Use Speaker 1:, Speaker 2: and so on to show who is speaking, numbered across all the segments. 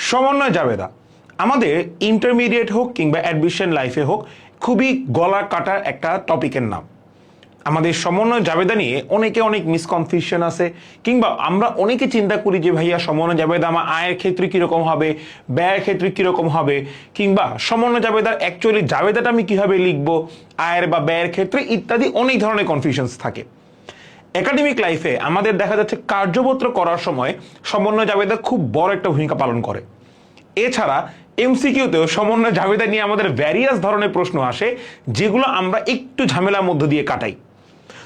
Speaker 1: সমন্বয় জাবেদা আমাদের ইন্টারমিডিয়েট হোক কিংবা অ্যাডমিশন লাইফে হোক খুবই গলা কাটার একটা টপিকের নাম। আমাদের সমন্বয় জাবেদা নিয়ে অনেক মিসকনফিউশন আছে, কিংবা আমরা অনেকে চিন্তা করি যে ভাইয়া সমন্বয় জাবেদা আমার আয়ের ক্ষেত্রে কীরকম হবে, ব্যয়ের ক্ষেত্রে কীরকম হবে, কিংবা সমন্বয় জাবেদার অ্যাকচুয়ালি জাবেদাটা আমি কীভাবে লিখবো আয়ের বা ব্যয়ের ক্ষেত্রে, ইত্যাদি অনেক ধরনের কনফিউশনস থাকে। একাডেমিক লাইফে আমাদের দেখা যাচ্ছে কার্যপত্র করার সময় সমন্বয় জাবেদা খুব বড় একটা ভূমিকা পালন করে। এছাড়া এমসিকিউতেও সমন্বয় জাবেদা নিয়ে আমাদের ভ্যারিয়াস ধরনের প্রশ্ন আসে, যেগুলো আমরা একটু ঝামেলার মধ্য দিয়ে কাটাই।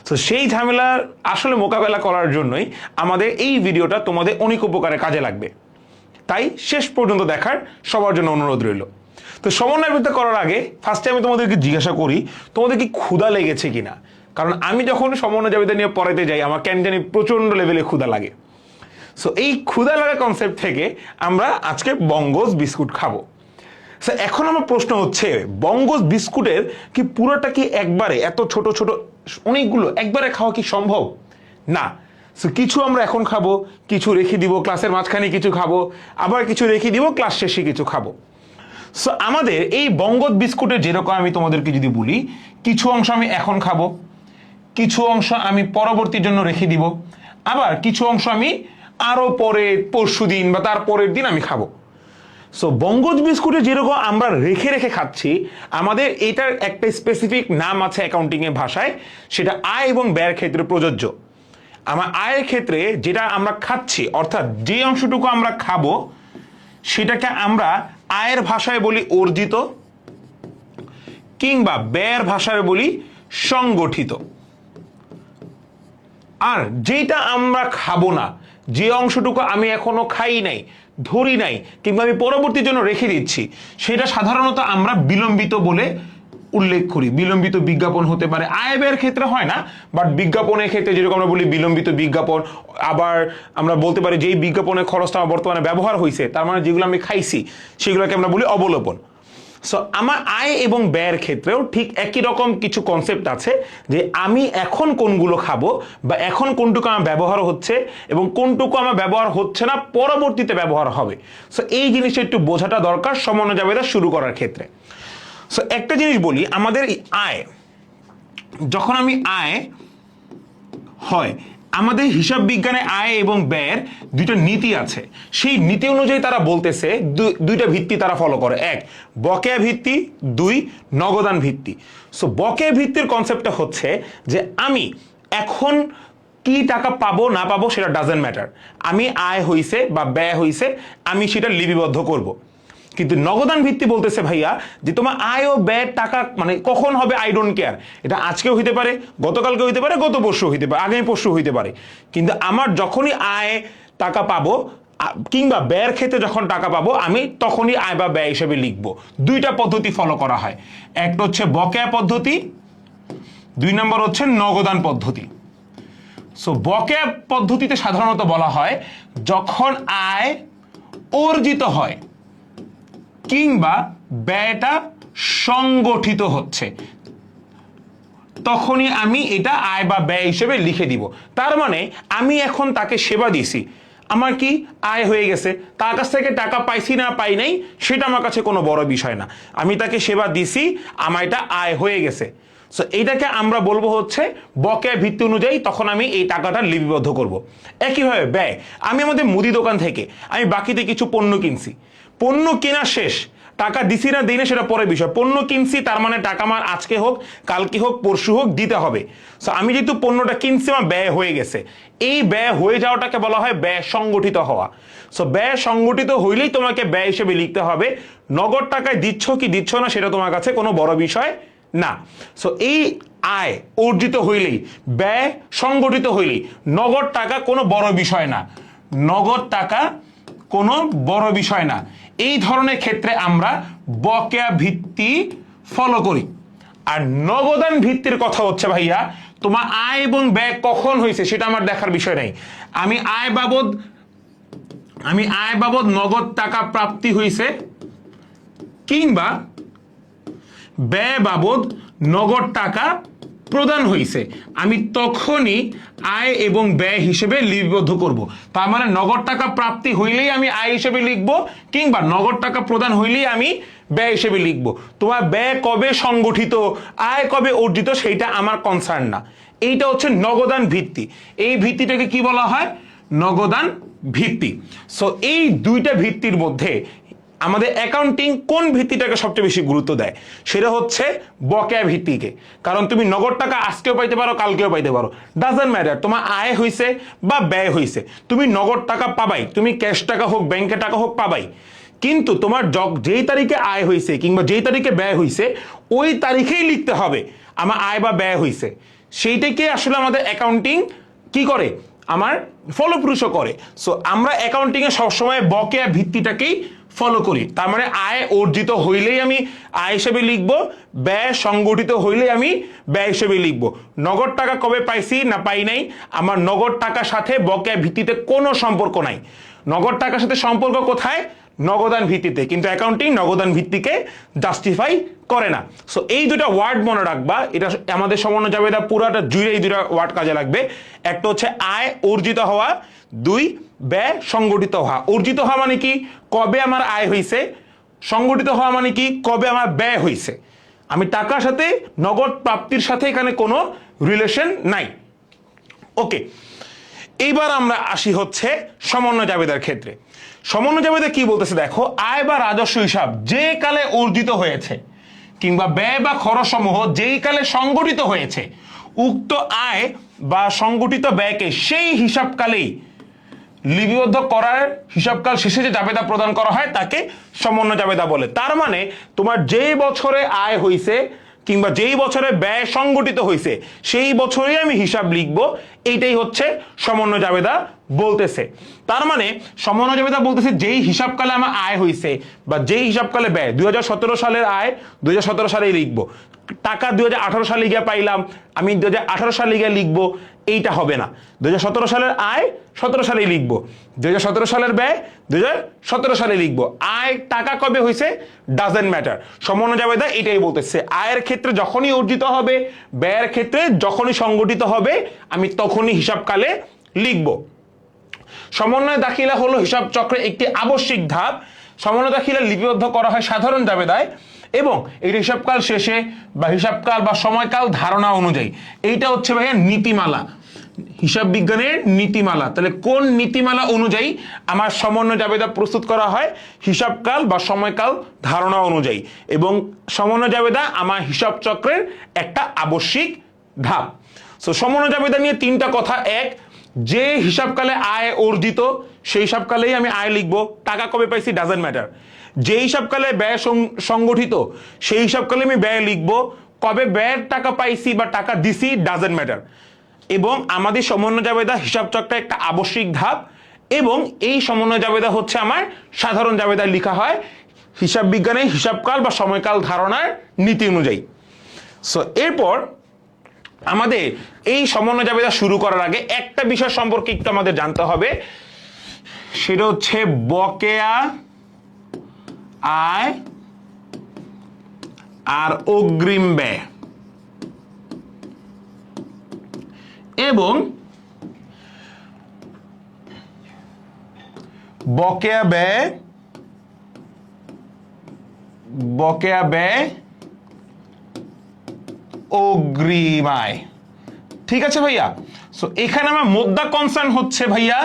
Speaker 1: তো সেই ঝামেলার আসলে মোকাবেলা করার জন্যই আমাদের এই ভিডিওটা তোমাদের অনেক উপকারে কাজে লাগবে, তাই শেষ পর্যন্ত দেখার সবার জন্য অনুরোধ রইল। তো সমন্বয় জাবেদা করার আগে ফার্স্টে আমি তোমাদেরকে জিজ্ঞাসা করি তোমাদের কি ক্ষুধা লেগেছে কিনা, কারণ আমি যখন সমন্বয় জাবেদা নিয়ে পড়াইতে যাই আমার কেন জানি প্রচন্ড লেভেলে ক্ষুধা লাগে। সো এই ক্ষুধা লাগা কনসেপ্ট থেকে আমরা আজকে বঙ্গজ বিস্কুট খাবো। সো এখন আমার প্রশ্ন হচ্ছে, বঙ্গজ বিস্কুটের কি পুরোটা কি একবারে এত ছোট ছোট অনেকগুলো একবারে খাওয়া কি সম্ভব? না। সো কিছু আমরা এখন খাবো, কিছু রেখে দিব ক্লাসের মাঝখানে, কিছু খাবো, আবার কিছু রেখে দিব ক্লাস শেষে কিছু খাবো। সো আমাদের এই বঙ্গজ বিস্কুটের যেরকম আমি তোমাদেরকে যদি বলি, কিছু অংশ আমি এখন খাবো, কিছু অংশ আমি পরবর্তীর জন্য রেখে দিব, আবার কিছু অংশ আমি আরো পরে পরশু দিন বা তার পরের দিন আমি খাবো। সো বঙ্গজ বিস্কুটে যেরকম আমরা রেখে রেখে খাচ্ছি, আমাদের এটার একটা স্পেসিফিক নাম আছে অ্যাকাউন্টিং এর ভাষায়, সেটা আয় এবং ব্যয়ের ক্ষেত্রে প্রযোজ্য। আমার আয়ের ক্ষেত্রে যেটা আমরা খাচ্ছি, অর্থাৎ যে অংশটুকু আমরা খাবো সেটাকে আমরা আয়ের ভাষায় বলি অর্জিত, কিংবা ব্যয়ের ভাষায় বলি সংগঠিত। আর যেটা আমরা খাবো না, যে অংশটুকু আমি এখনো খাই নাই, ধরি নাই, কিংবা আমি পরবর্তীর জন্য রেখে দিচ্ছি, সেটা সাধারণত আমরা বিলম্বিত বলে উল্লেখ করি। বিলম্বিত বিজ্ঞাপন হতে পারে, আয় ব্যয়ের ক্ষেত্রে হয় না, বাট বিজ্ঞাপনের ক্ষেত্রে যেরকম আমরা বলি বিলম্বিত বিজ্ঞাপন। আবার আমরা বলতে পারি যেই বিজ্ঞাপনের খরচটা আমার বর্তমানে ব্যবহার হয়েছে, তার মানে যেগুলো আমি খাইছি সেগুলোকে আমরা বলি অবলোপন। সো আমার আয় এবং ব্যয়ের ক্ষেত্রেও ঠিক একই রকম কিছু কনসেপ্ট আছে, যে আমি এখন কোনগুলো খাবো বা এখন কোনটুকু আমার ব্যবহার হচ্ছে এবং কোনটুকু আমার ব্যবহার হচ্ছে না, পরবর্তীতে ব্যবহার হবে। সো এই জিনিসটা একটু বোঝাটা দরকার সমন্বয় জাবেদা শুরু করার ক্ষেত্রে। সো একটা জিনিস বলি, আমাদের আয় যখন আমি আয় হয়, আমাদের হিসাব বিজ্ঞানে আয় এবং ব্যয়ের দুইটা নীতি আছে। সেই নীতি অনুযায়ী তারা বলতেছে দুইটা ভিত্তি তারা ফলো করে, এক বকেয়া ভিত্তি, দুই নগদান ভিত্তি। সো বকেয়া ভিত্তির কনসেপ্টটা হচ্ছে যে আমি এখন কি টাকা পাবো না পাবো সেটা ডাজেন্ট ম্যাটার, আমি আয় হইছে বা ব্যয় হইছে আমি সেটা লিপিবদ্ধ করব। কিন্তু নগদান ভিত্তি বলতেছে ভাইয়া যে তোমার আয় ও ব্যয়ের টাকা মানে কখন হবে আই ডোন্ট কেয়ার, এটা আজকেও হইতে পারে, গতকালকে হইতে পারে, গত পরশু হইতে পারে, আগামী পরশু হইতে পারে, কিন্তু আমার যখনই আয় টাকা পাবো কিংবা ব্যয়ের ক্ষেত্রে যখন টাকা পাবো আমি তখনই আয় বা ব্যয় হিসেবে লিখবো। দুইটা পদ্ধতি ফলো করা হয়, একটা হচ্ছে বকেয়া পদ্ধতি, দুই নম্বর হচ্ছে নগদান পদ্ধতি। সো বকেয়া পদ্ধতিতে সাধারণত বলা হয় যখন আয় অর্জিত হয় কিংবা ব্যয়টা সংগঠিত হচ্ছে, তখনই আমি এটা আয় বা ব্যয় হিসেবে লিখে দিব। তার মানে আমি এখন তাকে সেবা দিছি, আমার কি আয় হয়ে গেছে, তার কাছ থেকে টাকা পাইছি না পাই নাই সেটা আমার কাছে কোনো বড় বিষয় না, আমি তাকে সেবা দিছি, আমার এটা আয় হয়ে গেছে। সো এইটাকে আমরা বলবো হচ্ছে বকেয়া ভিত্তি অনুযায়ী তখন আমি এই টাকাটা লিপিবদ্ধ করব। একইভাবে ব্যয়, আমি আমাদের মুদি দোকান থেকে আমি বাকিতে কিছু পণ্য কিনছি, পণ্য কেনা শেষ, টাকা দিছি না দিই না সেটা পরের বিষয়, পণ্য কিনছি তার মানে টাকা আমার আজকে হোক কালকে হোক পরশু হোক দিতে হবে। সো আমি যেহেতু পণ্যটা কিনছি আমার ব্যয় হয়ে গেছে, এই ব্যয় হয়ে যাওয়াটাকে বলা হয় ব্যয় সংগঠিত হওয়া। সো ব্যয় সংগঠিত হইলেই তোমাকে ব্যয় হিসেবে লিখতে হবে, নগদ টাকায় দিচ্ছ কি দিচ্ছ না সেটা তোমার কাছে কোনো বড় বিষয় না। সো এই আয় অর্জিত হইলেই, ব্যয় সংগঠিত হইলেই, নগদ টাকা কোনো বড় বিষয় না, নগদ টাকা কোনো বড় বিষয় না, এই ধরনের ক্ষেত্রে আমরা বকেয়া ভিত্তি ফলো করি। আর নগদান ভিত্তির কথা হচ্ছে ভাইয়া তোমার আয় এবং ব্যয় কখন হয়েছে সেটা আমার দেখার বিষয় নাই, আমি আয় বাবদ নগদ টাকা প্রাপ্তি হয়েছে কিংবা ব্যয় বাবদ নগদ টাকা প্রদান হয়েছে আমি তখনই আয় এবং ব্যয় হিসেবে লিপিবদ্ধ করব। তার মানে নগদ টাকা প্রাপ্তি হইলেই আমি আয় হিসেবে লিখব, কিংবা নগদ টাকা প্রদান হইলেই আমি ব্যয় হিসেবে লিখব। তোমার ব্যয় কবে সংগঠিত, আয় কবে অর্জিত, সেইটা আমার কনসার্ন না। এইটা হচ্ছে নগদান ভিত্তি। এই ভিত্তিটাকে কি বলা হয়? নগদান ভিত্তি। সো এই দুইটা ভিত্তির মধ্যে আমাদের অ্যাকাউন্টিং কোন ভিত্তিটাকে সবচেয়ে বেশি গুরুত্ব দেয়? সেটা হচ্ছে বকেয়া ভিত্তিকে। কারণ তুমি নগদ টাকা আজকেও পাইতে পারো, কালকেও পাইতে পারো, ডাজন্ট ম্যাটার তোমার আয় হয়েছে বা ব্যয় হয়েছে, তুমি নগদ টাকা পাবাই, তুমি ক্যাশ টাকা হোক ব্যাংকে টাকা হোক পাবাই। কিন্তু তোমার যেই তারিখে আয় হয়েছে কিংবা যেই তারিখে ব্যয় হয়েছে ওই তারিখেই লিখতে হবে আমার আয় বা ব্যয় হয়েছে। সেইটাকে আসলে আমাদের অ্যাকাউন্টিং কি করে, আমার ফলপ্রসূ করে। সো আমরা অ্যাকাউন্টিং এ সবসময় বকেয়া ভিত্তিটাকেই ফলো করি। তার মানে আয় অর্জিত হইলেই আমি আয় হিসেবে লিখব, ব্যয় সংগঠিত হইলেই আমি ব্যয় হিসেবে লিখব। নগদ টাকা কবে পাইছি না পাই নাই, আমার নগদ টাকার সাথে বকেয়া ভিত্তিতে কোনো সম্পর্ক নাই। নগদ টাকার সাথে সম্পর্ক কোথায়? নগদান ভিত্তিতে। কিন্তু অ্যাকাউন্টিং নগদান ভিত্তিকে জাস্টিফাই করে না। সো এই দুটা ওয়ার্ড মনে রাখবা, এটা আমাদের সমন্বয় জাবেদা পুরাটা জুড়ে এই দুটা ওয়ার্ড কাজে লাগবে। একটা হচ্ছে আয় অর্জিত হওয়া, দুই ব্যয় সংগঠিত হওয়া। অর্জিত হওয়া মানে কি? কবে আমার আয় হয়েছে। সংগঠিত হওয়া মানে কি? কবে আমার ব্যয় হয়েছে। আমি টাকার সাথে নগদ প্রাপ্তির সাথে এখানে কোনো রিলেশন নাই। ওকে, এইবার আমরা আসি হচ্ছে সমন্বয় জাবেদার ক্ষেত্রে। সমন্বয় জাবেদা কি বলতেছে দেখো, আয় বা রাজস্ব হিসাব যে কালে অর্জিত হয়েছে কিংবা ব্যয় বা খরচ সমূহ যেই কালে সংগঠিত হয়েছে, উক্ত আয় বা সংগঠিত ব্যয়কে সেই হিসাবকালেই লিপিবদ্ধ করার হিসাবকাল শেষে যে জাবেদা প্রদান করা হয় তাকে সমন্বয় জাবেদা বলে। তার মানে তোমার যেই বছরে আয় হইছে কিংবা যেই বছরে ব্যয় সংগঠিত হয়েছে সেই বছরেই আমি হিসাব লিখবো, এইটাই হচ্ছে সমন্বয় জাবেদা বলতেছে। তার মানে সমন্বয় জাবেদা বলতেছে যেই হিসাবকালে আমার আয় হয়েছে বা যেই হিসাবকালে ব্যয়, 2017 সালের আয় 2017 সালেই লিখবো, টাকা 2018 সালে গিয়ে পাইলাম আমি 2018 সালে গিয়ে লিখবো, এইটা হবে না। 2017 সালের আয় 17 সালে লিখবো, 2017 সালের ব্যয় 2017 সালে লিখবো। আয় টাকা কবে হয়েছে ডাজন্ট ম্যাটার। সমন্বয় জাবেদা এটাই বলতেছে, আয়ের ক্ষেত্রে যখনই অর্জিত হবে, ব্যয়ের ক্ষেত্রে যখনই সংগঠিত হবে, আমি তখনই হিসাবকালে লিখবো। সমন্বয় দাখিলা হলো হিসাব চক্রের একটি আবশ্যিক ধাপ। সমন্বয় দাখিলা লিপিবদ্ধ করা হয় সাধারণ জাবেদায় এবং এই হিসাবকাল শেষে বা হিসাবকাল বা সময়কাল ধারণা অনুযায়ী। এইটা হচ্ছে ভাইয়া নীতিমালা, হিসাব বিজ্ঞানের নীতিমালা। তাহলে কোন নীতিমালা অনুযায়ী আমার সমন্বয় জাবেদা প্রস্তুত করা হয়? হিসাবকাল বা সময়কাল ধারণা অনুযায়ী। এবং সমন্বয় জাবেদা আমার হিসাব চক্রের একটা আবশ্যিক ধাপ। সো সমন্বয় জাবেদা নিয়ে তিনটা কথা। এক, যে হিসাবকালে আয় অর্জিত সেই হিসাবকালেই আমি আয় লিখবো, টাকা কবে পাইছি ডাজন্ট ম্যাটার। যে হিসাবকালে ব্যয় সংগঠিত সেই হিসাবকালে আমি ব্যয় লিখবো, কবে ব্যয়ের টাকা পাইছি বা টাকা দিছি ডাজন্ট ম্যাটার। এবং আমাদের সমন্বয় জাবেদা হিসাব চক্রের একটা আবশ্যিক ধাপ এবং এই সমন্বয় জাবেদা হচ্ছে আমার সাধারণ জাবেদায় লেখা হয় হিসাব বিজ্ঞানে হিসাবকাল বা সময়কাল ধারণার নীতি অনুযায়ী। সো এরপর আমাদের এই সমন্বয় জাবেদা শুরু করার আগে একটা বিষয় সম্পর্কে একটু আমাদের জানতে হবে, সেটা হচ্ছে বকেয়া আয় আর অগ্রিম ব্যয় এবং বকেয়া ব্যয় অগ্রিম আয়। ঠিক আছে ভাইয়া? সো এখানে আমার মোদ্দা কনসার্ন হচ্ছে ভাইয়া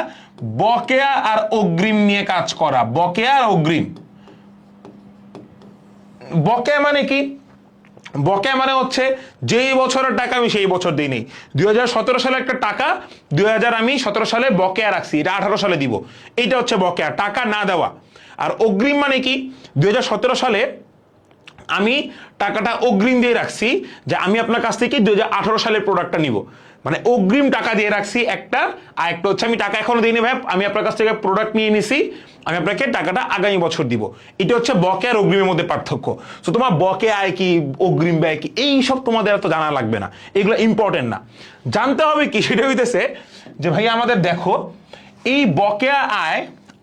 Speaker 1: বকেয়া আর অগ্রিম নিয়ে কাজ করা। বকেয়া আর অগ্রিম। বকেয়া মানে কি? বকেয়া মানে হচ্ছে যেই বছরের টাকা আমি সেই বছর দিই নেই। 2017 সালে একটা টাকা 2017 সালে বকেয়া রাখছি, এটা 18 সালে দিব, এইটা হচ্ছে বকেয়া, টাকা না দেওয়া। আর অগ্রিম মানে কি? 2017 সালে আমি টাকাটা অগ্রিম দিয়ে রাখছি যে আমি আপনার কাছ থেকে 2018 সালের প্রোডাক্টটা নিব, মানে অগ্রিম টাকা দিয়ে রাখছি একটা। আর একটা হচ্ছে আমি টাকা এখনো দিইনি ভাই, আমি আপনার কাছ থেকে প্রোডাক্ট নিয়ে নিছি, আমি আপনাকে টাকাটা আগামী বছর দিব। এটা হচ্ছে বকেয়া আর অগ্রিমের মধ্যে পার্থক্য। তো তোমার বকেয়া আয় কি, অগ্রিম ব্যয় কি, এই সব তোমাদের এত জানা লাগবে না, এগুলো ইম্পর্টেন্ট না। জানতে হবে কি, সেটা হইতেছে যে ভাই আমাদের দেখো এই বকেয়া আয়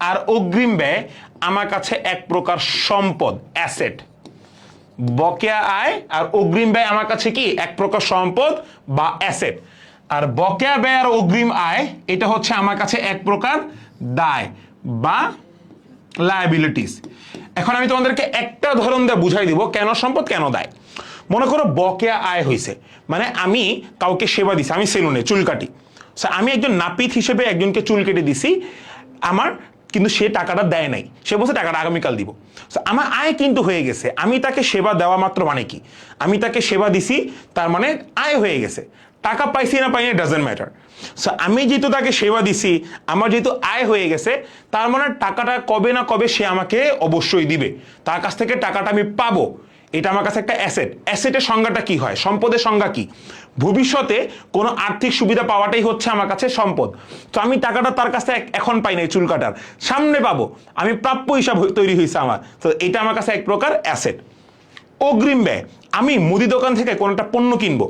Speaker 1: আর অগ্রিম ব্যয় আমার কাছে এক প্রকার সম্পদ, অ্যাসেট। বকেয়া আয় আর অগ্রিম ব্যয় আমার কাছে কি এক প্রকার সম্পদ বা অ্যাসেট, আর বকেয়া ব্যয় আর অগ্রিম আয় এটা হচ্ছে আমার কাছে এক প্রকার দায় বা লায়াবিলিটিস। এখন আমি তোমাদেরকে একটা ধরন দিয়ে বুঝাই দিব কেন সম্পদ কেন দায়। মনে করো বকেয়া আয় হয়েছে, মানে আমি কাউকে সেবা দিছি, আমি সেলুনে চুল কাটি, আমি একজন নাপিত হিসেবে একজনকে চুল কেটে দিছি, আমার কিন্তু সে টাকাটা দেয় নাই, সে বলছে টাকাটা আগামীকাল দিব। আমার আয় কিন্তু হয়ে গেছে, আমি তাকে সেবা দেওয়া মাত্র মানে কি, আমি তাকে সেবা দিছি তার মানে আয় হয়ে গেছে, টাকা পাইছি না পাইনি ডাজেন্ট ম্যাটার। আমি যেহেতু তাকে সেবা দিছি, আমার যেহেতু আয় হয়ে গেছে, তার মানে টাকাটা কবে না কবে সে আমাকে অবশ্যই দিবে, তার কাছ থেকে টাকাটা আমি পাবো, এটা আমার কাছে একটা অ্যাসেট। অ্যাসেটের সংজ্ঞাটা কি হয়, সম্পদের সংজ্ঞা কি, ভবিষ্যতে কোনো আর্থিক সুবিধা পাওয়াটাই হচ্ছে আমার কাছে সম্পদ। তো আমি টাকাটা তার কাছে এখন পাই নাই চুল কাটার, সামনে পাবো, আমি প্রাপ্য হিসাব তৈরি হয়েছে আমার, তো এটা আমার কাছে এক প্রকার অ্যাসেট। অগ্রিম ব্যয়, আমি মুদি দোকান থেকে কোনো একটা পণ্য কিনবো,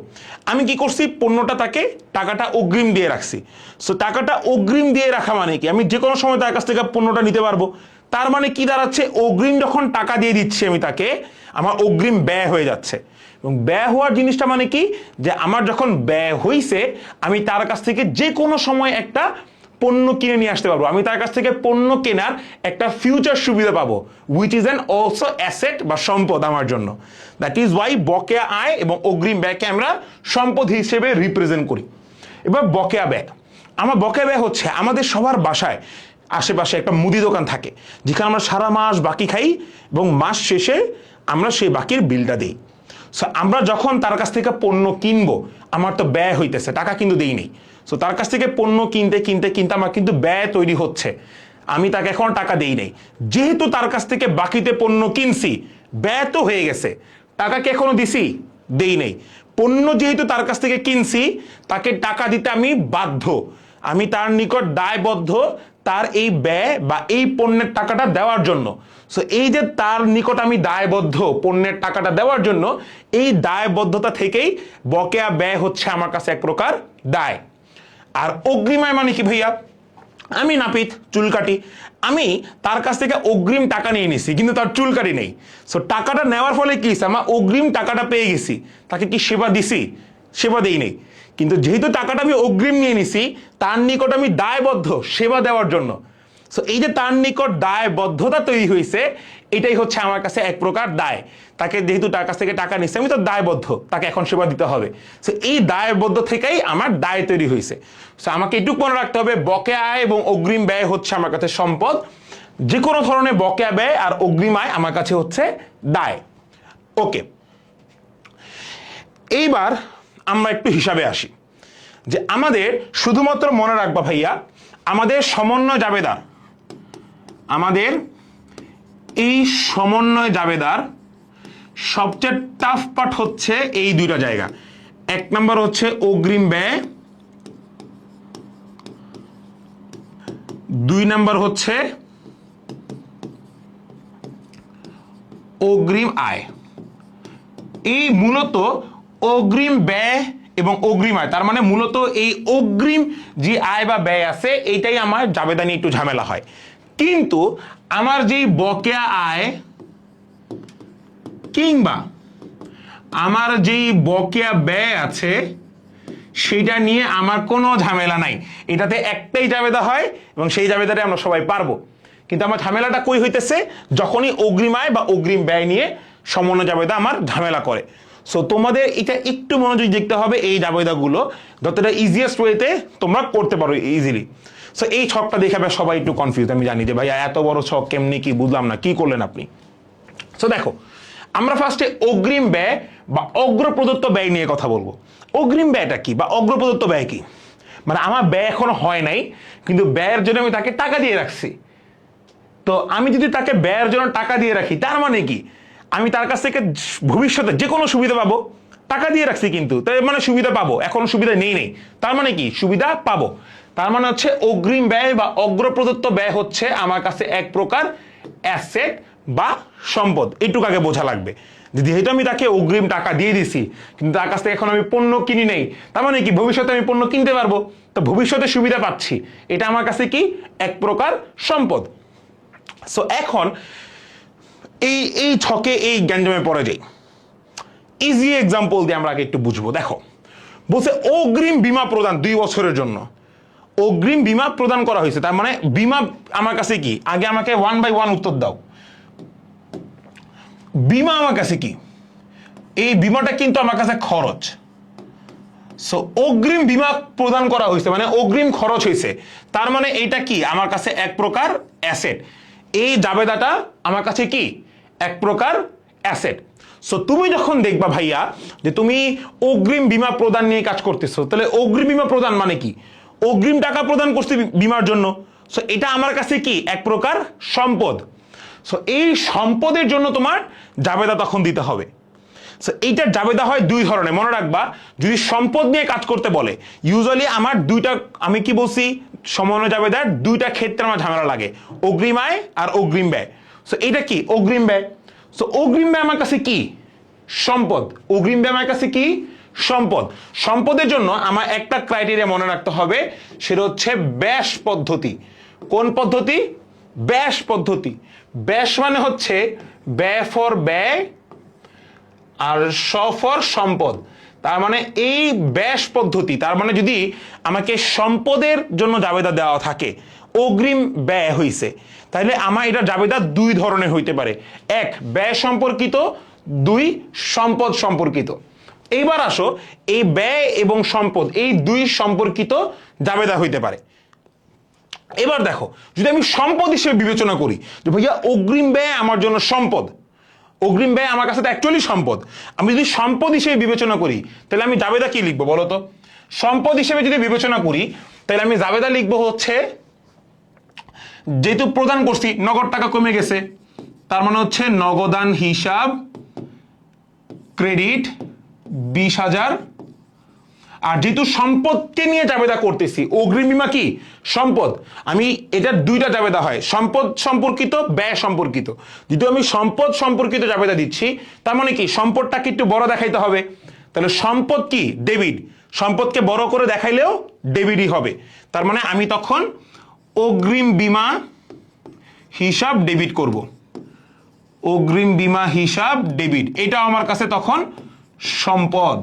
Speaker 1: আমি কি করছি পণ্যটা তাকে টাকাটা অগ্রিম দিয়ে রাখছি। সো টাকাটা অগ্রিম দিয়ে রাখা মানে কি, আমি যে কোনো সময় তার কাছ থেকে পণ্যটা নিতে পারবো, তার মানে কি দাঁড়াচ্ছে, অগ্রিম যখন টাকা দিয়ে দিচ্ছি আমি তাকে, আমার অগ্রিম ব্যয় হয়ে যাচ্ছে। এবং ব্যয় হওয়ার জিনিসটা মানে কি, যে আমার যখন ব্যয় হইছে আমি তার কাছ থেকে যে কোনো সময় একটা পণ্য কিনে নিয়ে আসতে পারবো, আমি তার কাছ থেকে পণ্য কেনার একটা ফিউচার সুবিধা পাবো, which is an also asset বা সম্পদ আমার জন্য। দ্যাট ইজ ওয়াই বকেয়া আয় এবং অগ্রিম ব্যয়কে আমরা সম্পদ হিসেবে রিপ্রেজেন্ট করি। এবার বকেয়া ব্যয়, আমার বকেয়া ব্যয় হচ্ছে আমাদের সবার বাসায় আশেপাশে একটা মুদি দোকান থাকে, যেখানে আমরা সারা মাস বাকি খাই এবং মাস শেষে আমরা সেই বাকির বিলটা দিই। সো আমরা যখন তার কাছ থেকে পণ্য কিনবো, আমার তো ব্যয় হইতেছে, টাকা কিন্তু দেই নেই। সো তার কাছ থেকে পণ্য কিনতে কিনতে কিনতে আমার কিন্তু ব্যয় তৈরি হচ্ছে, আমি তাকে এখন টাকা দেই নাই, যেহেতু তার কাছ থেকে বাকিতে পণ্য কিনছি, ব্যয় তো হয়ে গেছে, টাকা কি এখনো দিছি, দেই নেই। পণ্য যেহেতু তার কাছ থেকে কিনছি, তাকে টাকা দিতে আমি বাধ্য, আমি তার নিকট দায়বদ্ধ তার এই ব্যয় বা এই পণ্যের টাকাটা দেওয়ার জন্য। সো এই যে তার নিকট আমি দায়বদ্ধ পণ্যের টাকাটা দেওয়ার জন্য, এই দায়বদ্ধতা থেকেই বকেয়া ব্যয় হচ্ছে আমার কাছে এক প্রকার দায়। আর অগ্রিম আয় মানে কি ভাইয়া, আমি নাপিত চুল কাটি, আমি তার কাছ থেকে অগ্রিম টাকা নিয়ে নিছি কিন্তু তার চুল কাটি নেই। সো টাকাটা নেওয়ার ফলে কি আমার অগ্রিম টাকাটা পেয়ে গেছি, তাকে কি সেবা দিছি, সেবা দেই নেই, কিন্তু যেহেতু টাকাটা আমি অগ্রিম নিয়ে নিছি, তার নিকট আমি দায়বদ্ধ সেবা দেওয়ার জন্য। সো এই যে তার নিকট দায়বদ্ধতা তৈরি হয়েছে, এটাই হচ্ছে আমার কাছে এক প্রকার দায়। তাকে যেহেতু তার কাছ থেকে টাকা নিচ্ছে, আমি তো দায়বদ্ধ, তাকে এখন সেবা দিতে হবে। সো এই দায়বদ্ধ থেকেই আমার দায় তৈরি হয়েছে। সো আমাকে এটুকু মনে রাখতে হবে, বকেয়া আয় এবং অগ্রিম ব্যয় হচ্ছে আমার কাছে সম্পদ, যে কোনো ধরনের বকেয়া ব্যয় আর অগ্রিম আয় আমার কাছে হচ্ছে দায়। ওকে, এইবার আমরা একটু হিসাবে আসি, যে আমাদের শুধুমাত্র মনে রাখবা ভাইয়া, আমাদের সমন্বয় জাবেদার, আমাদের এই সমন্বয় জাবেদার সবচেয়ে টাফ পার্ট হচ্ছে এই দুইটা জায়গা। এক নম্বর হচ্ছে অগ্রিম ব্যয়, দুই নম্বর হচ্ছে অগ্রিম আয়। এই মূলত অগ্রিম ব্যয় এবং অগ্রিম আয়, তার মানে মূলত এই অগ্রিম যে আয় বা ব্যয় আছে, এইটাই আমার জাবেদা নিয়ে একটু ঝামেলা হয়। কিন্তু আমার যেই বকেয়া আয় কিংবা আমার যেই বকেয়া ব্যয় আছে, সেটা নিয়ে আমার কোনো ঝামেলা নাই, এটাতে একটাই জাবেদা হয় এবং সেই জাবেদাটা আমরা সবাই পারবো। কিন্তু আমার ঝামেলাটা কই হইতেছে, যখনই অগ্রিম আয় বা অগ্রিম ব্যয় নিয়ে সমন্বয় জাবেদা আমার ঝামেলা করে। সো তোমাদের এটা একটু মনোযোগ দেখতে হবে, এই জাবেদাগুলো যতটা ইজিয়েস্ট ওয়েতে তোমরা করতে পারো ইজিলি। সো এই ছকটা দেখে সবাই একটু কনফিউজ, আমি জানি যে ভাইয়া এত বড় ছক কেমনি কি বুঝলাম না, কি করলেন আপনি। সো দেখো, আমরা ফার্স্টে অগ্রিম ব্যয় বা অগ্রপ্রদত্ত ব্যয় নিয়ে কথা বলবো। অগ্রিম ব্যয়টা কি বা অগ্রপ্রদত্ত ব্যয় কি, মানে আমার ব্যয় এখনো হয় নাই কিন্তু ব্যয়ের জন্য আমি তাকে টাকা দিয়ে রাখছি। তো আমি যদি তাকে ব্যয়ের জন্য টাকা দিয়ে রাখি, তার মানে কি আমি তার কাছ থেকে ভবিষ্যতে যে কোনো সুবিধা পাবো, টাকা দিয়ে রাখছি কিন্তু তাই মানে সুবিধা পাবো, এখনো সুবিধা নেই, তার মানে কি সুবিধা পাবো। তার মানে হচ্ছে অগ্রিম ব্যয় বা অগ্রপ্রদত্ত ব্যয় হচ্ছে আমার কাছে এক প্রকার অ্যাসেট বা সম্পদ। এইটুকু আগে বোঝা লাগবে, যেহেতু আমি তাকে অগ্রিম টাকা দিয়ে দিছি কিন্তু তার কাছ থেকে এখন আমি পণ্য কিনি নেই, তার মানে কি ভবিষ্যতে আমি পণ্য কিনতে পারবো, তো ভবিষ্যতে সুবিধা পাচ্ছি, এটা আমার কাছে কি এক প্রকার সম্পদ। সো এখন এই ছকে এই গ্যাঞ্জামে পড়ে যাই, ইজি এক্সাম্পল দিয়ে আমরা আগে একটু বুঝবো। দেখো বলছে অগ্রিম বীমা প্রদান 2 বছরের জন্য, অগ্রিম বীমা প্রদান করা হয়েছে। তার মানে বীমা আমার কাছে কি, আগে আমাকে 1 বাই 1 উত্তর দাও। বীমা আমার কাছে কি, এই বীমাটা কিন্তু আমার কাছে খরচ। সো অগ্রিম বীমা প্রদান করা হয়েছে মানে অগ্রিম খরচ হয়েছে, তার মানে এইটা কি আমার কাছে এক প্রকার অ্যাসেট। এই জাবেদাটা আমার কাছে কি এক প্রকার অ্যাসেট। সো তুমি যখন দেখবা ভাইয়া যে তুমি অগ্রিম বীমা প্রদান নিয়ে কাজ করতেছো, তাহলে অগ্রিম বীমা প্রদান মানে কি, অগ্রিম টাকা প্রদান করছে বীমার জন্য। সো এটা আমার কাছে কি এক প্রকার সম্পদ। সো এই সম্পদের জন্য তোমার জাবেদা তখন দিতে হবে। সো এইটার জাবেদা হয় 2 ধরনের, মনে রাখবা। যদি সম্পদ নিয়ে কাজ করতে বলে, ইউজুয়ালি আমার দুইটা, আমি কি বলছি, সমন্বয় জাবেদার 2টা ক্ষেত্রে আমার ঝামেলা লাগে, অগ্রিম আয় আর অগ্রিম ব্যয়। সো এটা কি অগ্রিম ব্যয়। সো অগ্রিম ব্যয় আমার কাছে কি সম্পদ, অগ্রিম ব্যয় আমার কাছে কি সম্পদ। সম্পদের জন্য আমার একটা ক্রাইটেরিয়া মনে রাখতে হবে, সেটা হচ্ছে ব্যাস পদ্ধতি। কোন পদ্ধতি, ব্যাস পদ্ধতি। ব্যাস মানে হচ্ছে ব্যয় ফর ব্যয় আর স ফর সম্পদ। তার মানে এই ব্যাস পদ্ধতি, তার মানে যদি আমাকে সম্পদের জন্য জাবেদা দেওয়া থাকে, অগ্রিম ব্যয় হইছে, তাহলে আমার এটা জাবেদা 2 ধরনের হইতে পারে, 1 ব্যয় সম্পর্কিত, 2 সম্পদ সম্পর্কিত। এইবার আসো, এই ব্যয় এবং সম্পদ এই 2 সম্পর্কিত জাবেদা হইতে পারে। এবার দেখো, যদি আমি সম্পদ হিসেবে বিবেচনা করি যে ভাইয়া অগ্রিম ব্যয় আমার জন্য সম্পদ, অগ্রিম ব্যয় আমার কাছে তো অ্যাকচুয়ালি সম্পদ, আমি যদি সম্পদ হিসেবে বিবেচনা করি তাহলে আমি জাবেদা কি লিখবো বলো তো। সম্পদ হিসেবে যদি বিবেচনা করি তাহলে আমি জাবেদা লিখবো হচ্ছে, যেহেতু প্রদান করছি নগদ টাকা কমে গেছে, তার মানে হচ্ছে নগদান হিসাব ক্রেডিট 20,000। আর যেহেতু সম্পদকে নিয়ে জাবেদা করতেছি, অগ্রিম বীমা কি সম্পদ, আমি এটার 2টা জাবেদা হয়, সম্পদ সম্পর্কিত, ব্যয় সম্পর্কিত। যেহেতু আমি সম্পদ সম্পর্কিত জাবেদা দিচ্ছি, তার মানে কি সম্পদটাকে একটু বড় দেখাইতে হবে, তাহলে সম্পদ কি ডেবিট, সম্পদকে বড় করে দেখাইলেও ডেবিটই হবে। তার মানে আমি তখন অগ্রিম বীমা হিসাব ডেবিট করব, অগ্রিম বীমা হিসাব ডেবিট, এটা আমার কাছে তখন সম্পদ,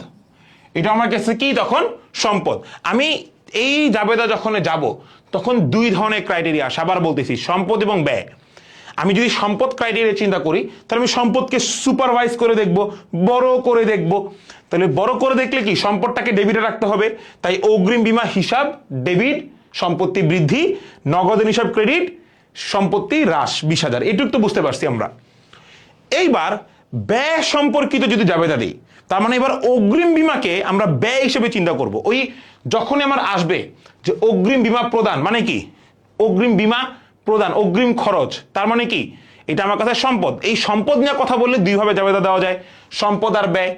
Speaker 1: এটা আমার কাছে কি তখন সম্পদ। আমি এই জাবেদা যখন যাব তখন 2 ধরনের ক্রাইটেরিয়া আসে, আবার বলতেছি সম্পদ এবং ব্যয়। আমি যদি সম্পদ ক্রাইটেরিয়া চিন্তা করি তাহলে আমি সম্পদকে সুপারভাইজ করে দেখব, বড় করে দেখব। তাহলে বড় করে দেখলে কি সম্পদটাকে ডেবিটে রাখতে হবে, তাই অগ্রিম বীমা হিসাব ডেবিট, সম্পত্তি বৃদ্ধি, নগদের হিসাব ক্রেডিট, সম্পত্তি হ্রাস 20,000। এটুকু তো বুঝতে পারছি আমরা। এইবার ব্যয় সম্পর্কিত যদি জাবেদা দিই, তার মানে এবার অগ্রিম বীমাকে আমরা ব্যয় হিসেবে চিন্তা করব। ওই যখনই আমার আসবে যে অগ্রিম বীমা প্রদান মানে কি, অগ্রিম বীমা প্রদান অগ্রিম খরচ, তার মানে কি এটা আমার কাছে সম্পদ। এই সম্পদ নিয়ে কথা বললে 2 ভাবে জাবেদা দেওয়া যায়, সম্পদ আর ব্যয়।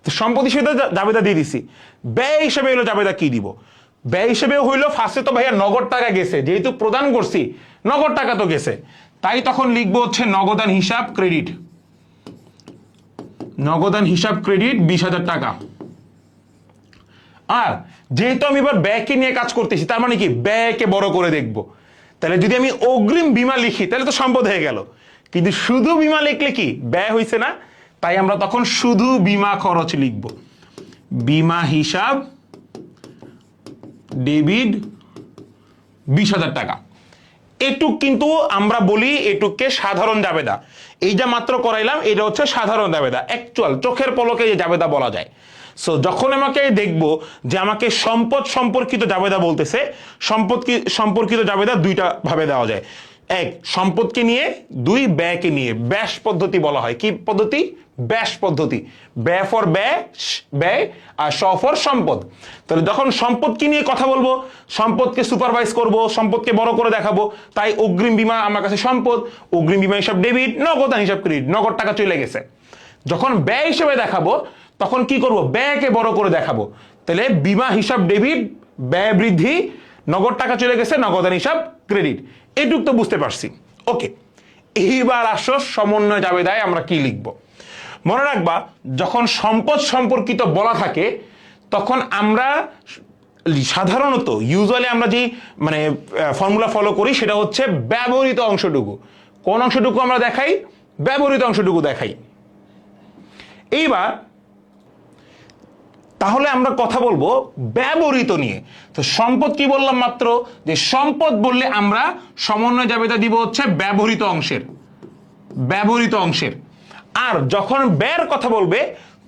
Speaker 1: তো সম্পদ হিসেবে জাবেদা দিয়ে দিছি, ব্যয় হিসেবে হলো জাবেদা কি দিব, ব্যয় হিসেবে হইলো ফার্স্টে তো ভাইয়া নগদ টাকা গেছে, যেহেতু প্রদান করছি নগদ টাকা তো গেছে, তাই তখন লিখবো হচ্ছে নগদান হিসাব ক্রেডিট, নগদান হিসাব ক্রেডিট 20,000 টাকা। আর যেহেতু আমি এবার ব্যয়কে নিয়ে কাজ করতেছি, তার মানে কি ব্যয়কে বড় করে দেখব। তাহলে যদি আমি অগ্রিম বীমা লিখি তাহলে তো সম্পদ হয়ে গেল, কিন্তু শুধু বীমা লিখলে কি ব্যয় হয়েছে না, তাই আমরা তখন শুধু বীমা খরচ লিখব, বীমা হিসাব ডেবিট 20,000 টাকা। এটুক কিন্তু আমরা বলি এটুককে সাধারণ জাবেদা। এই যা মাত্র করাইলাম এটা হচ্ছে সাধারণ জাবেদা, অ্যাকচুয়াল চোখের পলকে যে জাবেদা বলা যায়। সো যখন আমাকে দেখবো যে আমাকে সম্পদ সম্পর্কিত জাবেদা বলতেছে, সম্পদ সম্পর্কিত জাবেদা 2টা ভাবে দেওয়া যায়, 1 সম্পদকে নিয়ে, 2 ব্যয়কে নিয়ে। ব্যাস পদ্ধতি বলা হয়, কি পদ্ধতি, ব্যাস পদ্ধতি, ব্যয় ফর ব্যয়, ব্যয় আর স ফর সম্পদ। তাহলে যখন সম্পদকে নিয়ে কথা বলবো, সম্পদকে সুপারভাইজ করব, সম্পদকে বড় করে দেখাবো, তাই অগ্রিম বীমা আমার কাছে সম্পদ, অগ্রিম বীমা হিসাব ডেবিট, নগদান হিসাব ক্রেডিট, নগদ টাকা চলে গেছে। যখন ব্যয় হিসেবে দেখাবো তখন কি করব, ব্যয়কে বড় করে দেখাবো, তাহলে বীমা হিসাব ডেবিট, ব্যয় বৃদ্ধি, নগদ টাকা চলে গেছে, নগদান হিসাব ক্রেডিট। এটুক তো বুঝতে পারছি, ওকে। এইবার আসো সমন্বয় জাবেদায় আমরা কি লিখব। মনে রাখবা যখন সম্পদ সম্পর্কিত বলা থাকে তখন আমরা সাধারণত ইউজুয়ালি আমরা যে মানে ফর্মুলা ফলো করি সেটা হচ্ছে ব্যবহৃত অংশটুকু। কোন অংশটুকু আমরা দেখাই, ব্যবহৃত অংশটুকু দেখাই। এইবার তাহলে আমরা কথা বলবো ব্যবহৃত নিয়ে। তো সম্পদ কি বললাম মাত্র, যে সম্পদ বললে আমরা সমন্বয় জাবেদা দিব হচ্ছে ব্যবহৃত অংশের, ব্যবহৃত অংশের। আর যখন ব্যয়ের কথা বলবে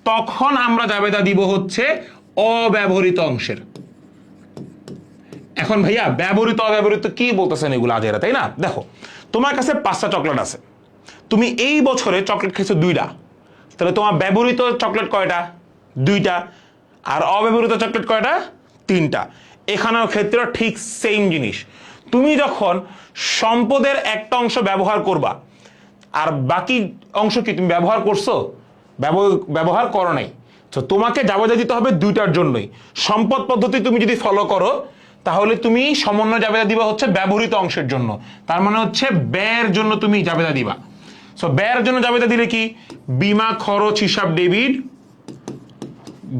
Speaker 1: তখন আমরা জাবেদা দিব হচ্ছে অব্যবহৃত অংশের। এখন ভাইয়া ব্যবহৃত অব্যবহৃত কি বলতেছেন এগুলো আজেরা, তাই না? দেখো, তোমার কাছে 5টা চকলেট আছে, তুমি এই বছরে চকলেট খেয়েছো 2টা, তাহলে তোমার ব্যবহৃত চকলেট কয়টা? 2টা। আর অব্যবহৃত চকলেট কয়টা? 3টা। এখানেও ক্ষেত্রে ঠিক সেম জিনিস। তুমি যখন সম্পদের একটা অংশ ব্যবহার করবা আর বাকি অংশ কি তুমি ব্যবহার করছো? ব্যবহার করো নাই। তো তোমাকে জাবেদা দিতে হবে 2টার জন্যই। সম্পদ পদ্ধতি তুমি যদি ফলো করো তাহলে তুমি সমন্বয় জাবেদা দিবা হচ্ছে ব্যবহৃত অংশের জন্য, তার মানে হচ্ছে ব্যয়ের জন্য তুমি জাবেদা দিবা। সো ব্যয়ের জন্য জাবেদা দিলে কি? বীমা খরচ হিসাব ডেবিট,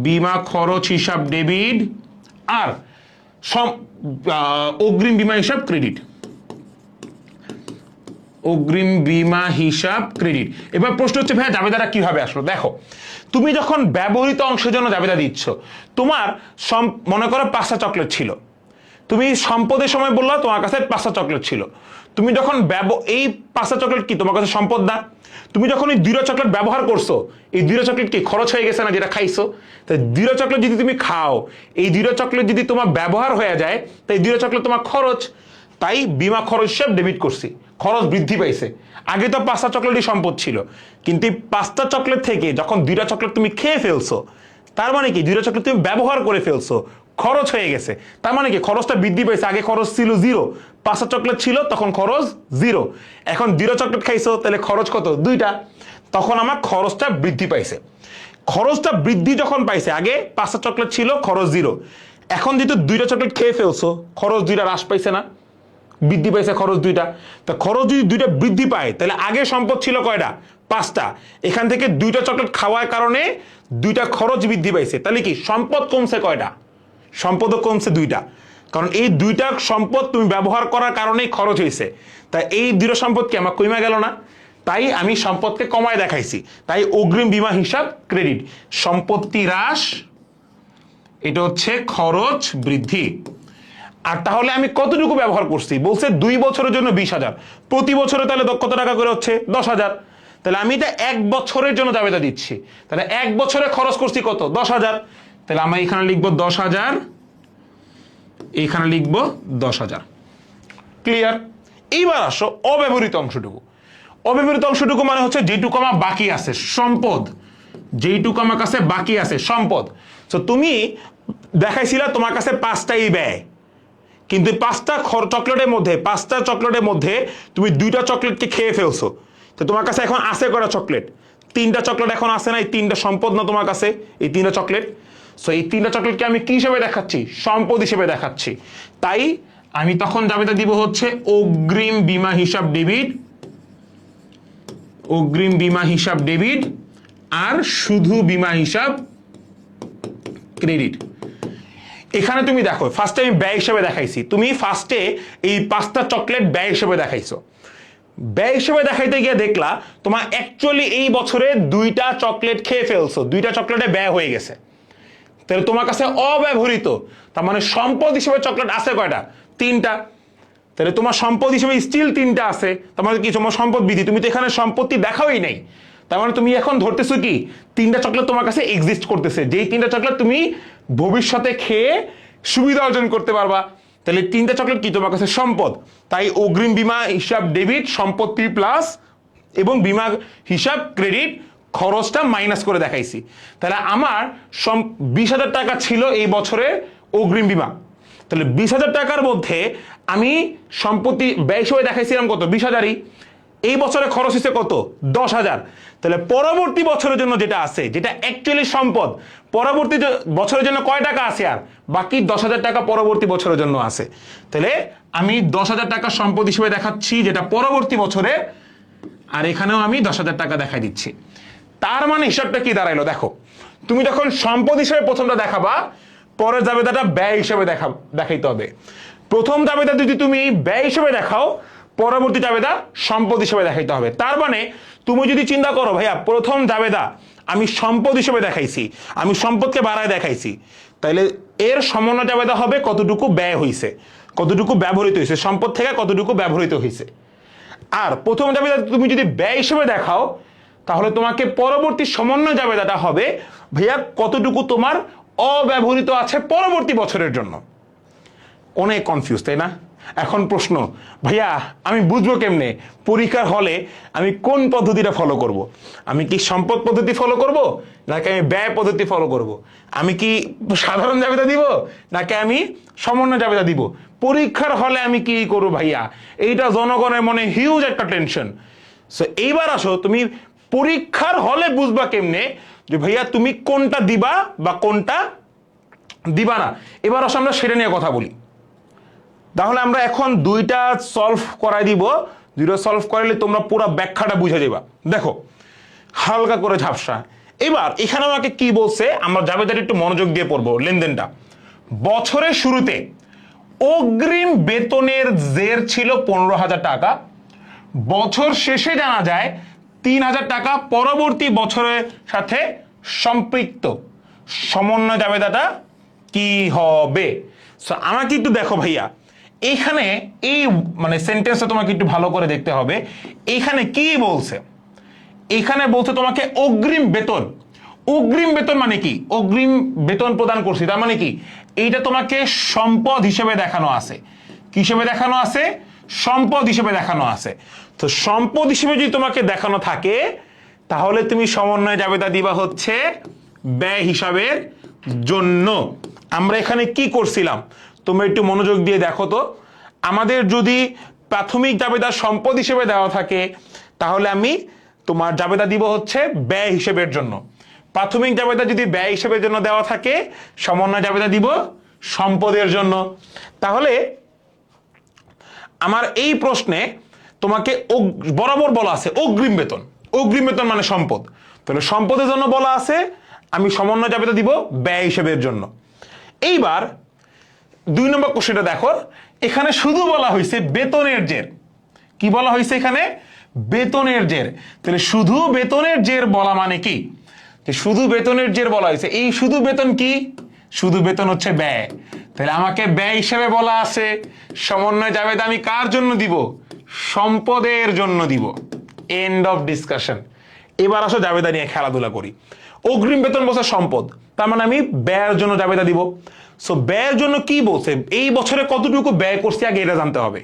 Speaker 1: বীমা খরচ হিসাব ডেবিট, আর অগ্রিম বীমা হিসাব ক্রেডিট, অগ্রিম বীমা হিসাব ক্রেডিট। এবার প্রশ্ন হচ্ছে ভাইয়া জাবেদাটা কিভাবে আসলো? দেখো, তুমি যখন ব্যবহৃত অংশের জন্য জাবেদা দিচ্ছ, তোমার মনে করো 5টা চকলেট ছিল, তুমি সম্পদের সময় বললা তোমার কাছে 5টা চকলেট ছিল, তুমি যখন এই 5টা চকলেট কি তোমার কাছে সম্পদ না? তুমি যখন এই 2টা চকলেট ব্যবহার করছো, এই 2টা চকলেট কি খরচ হয়ে গেছে না যেটা খাইছো? তাই 2টা চকলেট যদি তুমি খাও, এই 2টা চকলেট যদি তোমার ব্যবহার হয়ে যায়, তাই 2টা চকলেট তোমার খরচ, তাই বীমা খরচ হিসাব ডেবিট করছি, খরচ বৃদ্ধি পাইছে। আগে তো 5টা চকলেটই সম্পদ ছিল, কিন্তু এই 5টা চকলেট থেকে যখন 2টা চকলেট তুমি খেয়ে ফেলছো, তার মানে কি 2টা চকলেট তুমি ব্যবহার করে ফেলছো, খরচ হয়ে গেছে। তার মানে কি খরচটা বৃদ্ধি পাইছে। আগে খরচ ছিল 0, 5টা চকলেট ছিল তখন খরচ 0, এখন 2টা চকলেট খাইছো তাহলে খরচ কত? 2টা, তখন আমার খরচটা বৃদ্ধি পাইছে। খরচটা বৃদ্ধি যখন পাইছে, আগে 5টা চকলেট ছিল খরচ 0, এখন যেহেতু 2টা চকলেট খেয়ে ফেলছো খরচ 2টা হ্রাস পাইছে না, বৃদ্ধি পাইছে খরচ 2টা। তা খরচ যদি 2টা বৃদ্ধি পায় তাহলে আগে সম্পদ ছিল কয়টা? 5টা, এখান থেকে 2টা চকলেট খাওয়ার কারণে 2টা খরচ বৃদ্ধি পাইছে, তাহলে কি সম্পদ কমছে কয়টা? সম্পদও কমছে 2টা, কারণ এই 2টা সম্পদ তুমি ব্যবহার করার কারণেই খরচ হয়েছে। তাই এই 2টা সম্পদ কি আমার কমে গেল না? তাই আমি সম্পদকে কমায় দেখাইছি, তাই অগ্রিম বীমা হিসাব ক্রেডিট। সম্পত্তি হ্রাস, এটা হচ্ছে খরচ বৃদ্ধি। আর তাহলে আমি কতটুকু ব্যবহার করছি? বলছে 2 বছরের জন্য 20,000, প্রতি বছরে তাহলে কত টাকা করে হচ্ছে? 10,000। তাহলে আমি এটা 1 বছরের জন্য জাবেদা দিচ্ছি, তাহলে 1 বছরে খরচ করছি কত? 10,000। তাহলে আমরা এখানে লিখবো 10,000, এখানে লিখবো 10,000। ক্লিয়ার? এইবার আসো অব্যবহৃত অংশটুকু। অব্যবহৃত অংশটুকু মানে হচ্ছে যেটুকু আমার বাকি আছে সম্পদ, যেইটুকু আমার কাছে বাকি আছে সম্পদ। তো তুমি দেখাইছিলা তোমার কাছে 5টাই ব্যয়, কিন্তু 5টা চকলেটের মধ্যে তুমি 2টা চকলেটকে খেয়ে ফেলছো, তো তোমার কাছে এখন আছে কয়টা চকলেট? 3টা চকলেট এখন আছে না? এই 3টা সম্পদ না তোমার কাছে, এই 3টা চকলেট? সো এই 3টা চকলেটকে আমি কি হিসেবে দেখাচ্ছি? সম্পদ হিসেবে দেখাচ্ছি। তাই আমি তখন জাবেদা দিব হচ্ছে অগ্রিম বীমা হিসাব ডেবিট, অগ্রিম বীমা হিসাব ডেবিট, আর শুধু বীমা হিসাব ক্রেডিট। এখানে তুমি দেখো ফার্স্টে আমি ব্যয় হিসেবে দেখাইছি, তুমি ফার্স্টে এই 5টা চকলেট ব্যয় হিসেবে দেখাইছো। ব্যয় হিসেবে দেখাইতে গিয়ে দেখলা তোমার অ্যাকচুয়ালি এই বছরে 2টা চকলেট খেয়ে ফেলছো, 2টা চকলেটে ব্যয় হয়ে গেছে, তাহলে তোমার কাছে অব্যবহৃত, তার মানে সম্পদ হিসেবে চকলেট আছে কয়টা? 3টা। তাহলে তোমার সম্পদ হিসেবে স্টিল 3টা আছে, তার মানে কি তোমার সম্পদ বৃদ্ধি। তুমি তো এখানে সম্পত্তি দেখাওই নাই, তার মানে তুমি এখন ধরতেছো কি 3টা চকলেট তোমার কাছে এক্সিস্ট করতেছে, যেই 3টা চকলেট তুমি ভবিষ্যতে খেয়ে সুবিধা অর্জন করতে পারবা। তাহলে 3টা চকলেট কি তোমার কাছে সম্পদ, তাই অগ্রিম বীমা হিসাব ডেবিট, সম্পত্তি প্লাস এবং বীমা হিসাব ক্রেডিট, খরচটা মাইনাস করে দেখাইছি। তাহলে আমার 20,000 টাকা ছিল এই বছরে অগ্রিম বীমা, তাহলে 20,000 টাকার মধ্যে আমি সম্পত্তি ব্যয় হিসেবে দেখাইছিলাম কত? 20,000ই। এই বছরে খরচ হচ্ছে কত? 10,000। তাহলে পরবর্তী বছরের জন্য যেটা আছে, যেটা অ্যাকচুয়ালি সম্পদ, পরবর্তী বছরের জন্য কয় টাকা আছে? আর বাকি 10,000 টাকা পরবর্তী বছরের জন্য আছে। তাহলে আমি 10,000 টাকা সম্পদ হিসেবে দেখাচ্ছি যেটা পরবর্তী বছরে, আর এখানেও আমি 10,000 টাকা দেখাই দিচ্ছি। তার মানে হিসাবটা কি দাঁড়াইলো? দেখো, তুমি যখন সম্পদ হিসেবে প্রথমটা দেখাবা, পরের জাবেদাটা ব্যয় হিসেবে দেখাইতে হবে। প্রথম জাবেদা যদি তুমি ব্যয় হিসেবে দেখাও, পরবর্তী জাবেদা সম্পদ হিসেবে দেখাইতে হবে। তার মানে তুমি যদি চিন্তা করো ভাইয়া প্রথম জাবেদা আমি সম্পদ হিসেবে দেখাইছি, আমি সম্পদকে বাড়ায় দেখাইছি, তাইলে এর সমন্বয় জাবেদা হবে কতটুকু ব্যয় হয়েছে, কতটুকু ব্যবহৃত হয়েছে, সম্পদ থেকে কতটুকু ব্যবহৃত হয়েছে। আর প্রথম জাবেদা তুমি যদি ব্যয় হিসেবে দেখাও তাহলে তোমাকে পরবর্তী সমন্বয় জাবেদাটা হবে ভাইয়া কতটুকু তোমার অব্যবহৃত আছে পরবর্তী বছরের জন্য। অনেক কনফিউজ, তাই না? এখন প্রশ্ন, ভাইয়া আমি বুঝবো কেমনে পরীক্ষার হলে আমি কোন পদ্ধতিটা ফলো করব? আমি কি সম্পদ পদ্ধতি ফলো করব, নাকি আমি ব্যয় পদ্ধতি ফলো করব? আমি কি সাধারণ জাবেদা দিব, নাকি আমি সমন্বয় জাবেদা দিব? পরীক্ষার হলে আমি কি করব ভাইয়া? এইটা জনগণের মনে হিউজ একটা টেনশন। সো এইবার আসো, তুমি পরীক্ষার হলে বুঝবা কেমনে যে ভাইয়া তুমি কোনটা দিবা বা কোনটা দিবা না। এবার আসো আমরা সেটা নিয়ে কথা বলি। তাহলে আমরা এখন দুইটা সলভ করাই দিব, দুইটা সলভ করাইলে তোমরা পুরো ব্যাখ্যাটা বুঝে যাবা। দেখো হালকা করে ঝাপসা। এবার এখানে আমাকে কি বলছে, আমরা জাবেদার একটু মনোযোগ দিয়ে পড়বো। লেনদেনটা বছরের শুরুতে অগ্রিম বেতনের জের ছিল 15,000 টাকা, বছর শেষে জানা যায় 3,000 টাকা পরবর্তী বছরের সাথে সম্পৃক্ত। সমন্বয় জাবেদাটা কি হবে? আমাকে একটু দেখো ভাইয়া, এইখানে এই মানে সেন্টেন্সটা তোমাকে একটু ভালো করে দেখতে হবে। এইখানে কি বলছে? এখানে বলছে তোমাকে অগ্রিম বেতন। অগ্রিম বেতন মানে কি? অগ্রিম বেতন প্রদান করছি, তার মানে কি এইটা তোমাকে সম্পদ হিসেবে দেখানো আছে। কি হিসেবে দেখানো আছে? সম্পদ হিসেবে দেখানো আছে। তো সম্পদ হিসেবে যদি তোমাকে দেখানো থাকে তাহলে তুমি সমন্বয় জাবেদা দিবা হচ্ছে ব্যয় হিসাবের জন্য। আমরা এখানে কি করছিলাম তোমরা একটু মনোযোগ দিয়ে দেখো তো। আমাদের যদি প্রাথমিক জাবেদা সম্পদ হিসেবে দেওয়া থাকে তাহলে আমি তোমার জাবেদা দিব হচ্ছে ব্যয় হিসেবের জন্য। প্রাথমিক জাবেদা যদি ব্যয় হিসেবের জন্য দেওয়া থাকে, সমন্বয় জাবেদা দিব সম্পদের জন্য। তাহলে আমার এই প্রশ্নে তোমাকে বরাবর বলা আছে অগ্রিম বেতন। অগ্রিম বেতন মানে সম্পদ, তাহলে সম্পদের জন্য বলা আছে, আমি সমন্বয় জাবেদা দিব ব্যয় হিসেবের জন্য। এইবার 2 নম্বর কোশ্চেনটা দেখো, এখানে শুধু বলা হয়েছে বেতনের জের। কি বলা হয়েছে এখানে? বেতনের জের। তাহলে শুধু বেতনের জের বলা মানে কি? শুধু বেতনের জের বলা হয়েছে। এই শুধু বেতন কি? শুধু বেতন হচ্ছে ব্যয়। তাহলে আমাকে ব্যয় হিসেবে বলা আছে, সমন্বয় জাবেদা আমি কার জন্য দিব? সম্পদের জন্য দিব। End of discussion. এবার আসো জাবেদা নিয়ে খেলাধুলা করি। অগ্রিম বেতন বলছে সম্পদ, তার মানে আমি ব্যয়ের জন্য জাবেদা দিব। সো ব্যয়ের জন্য কি বলছে? এই বছরে কতটুকু ব্যয় করছি আগে এটা জানতে হবে।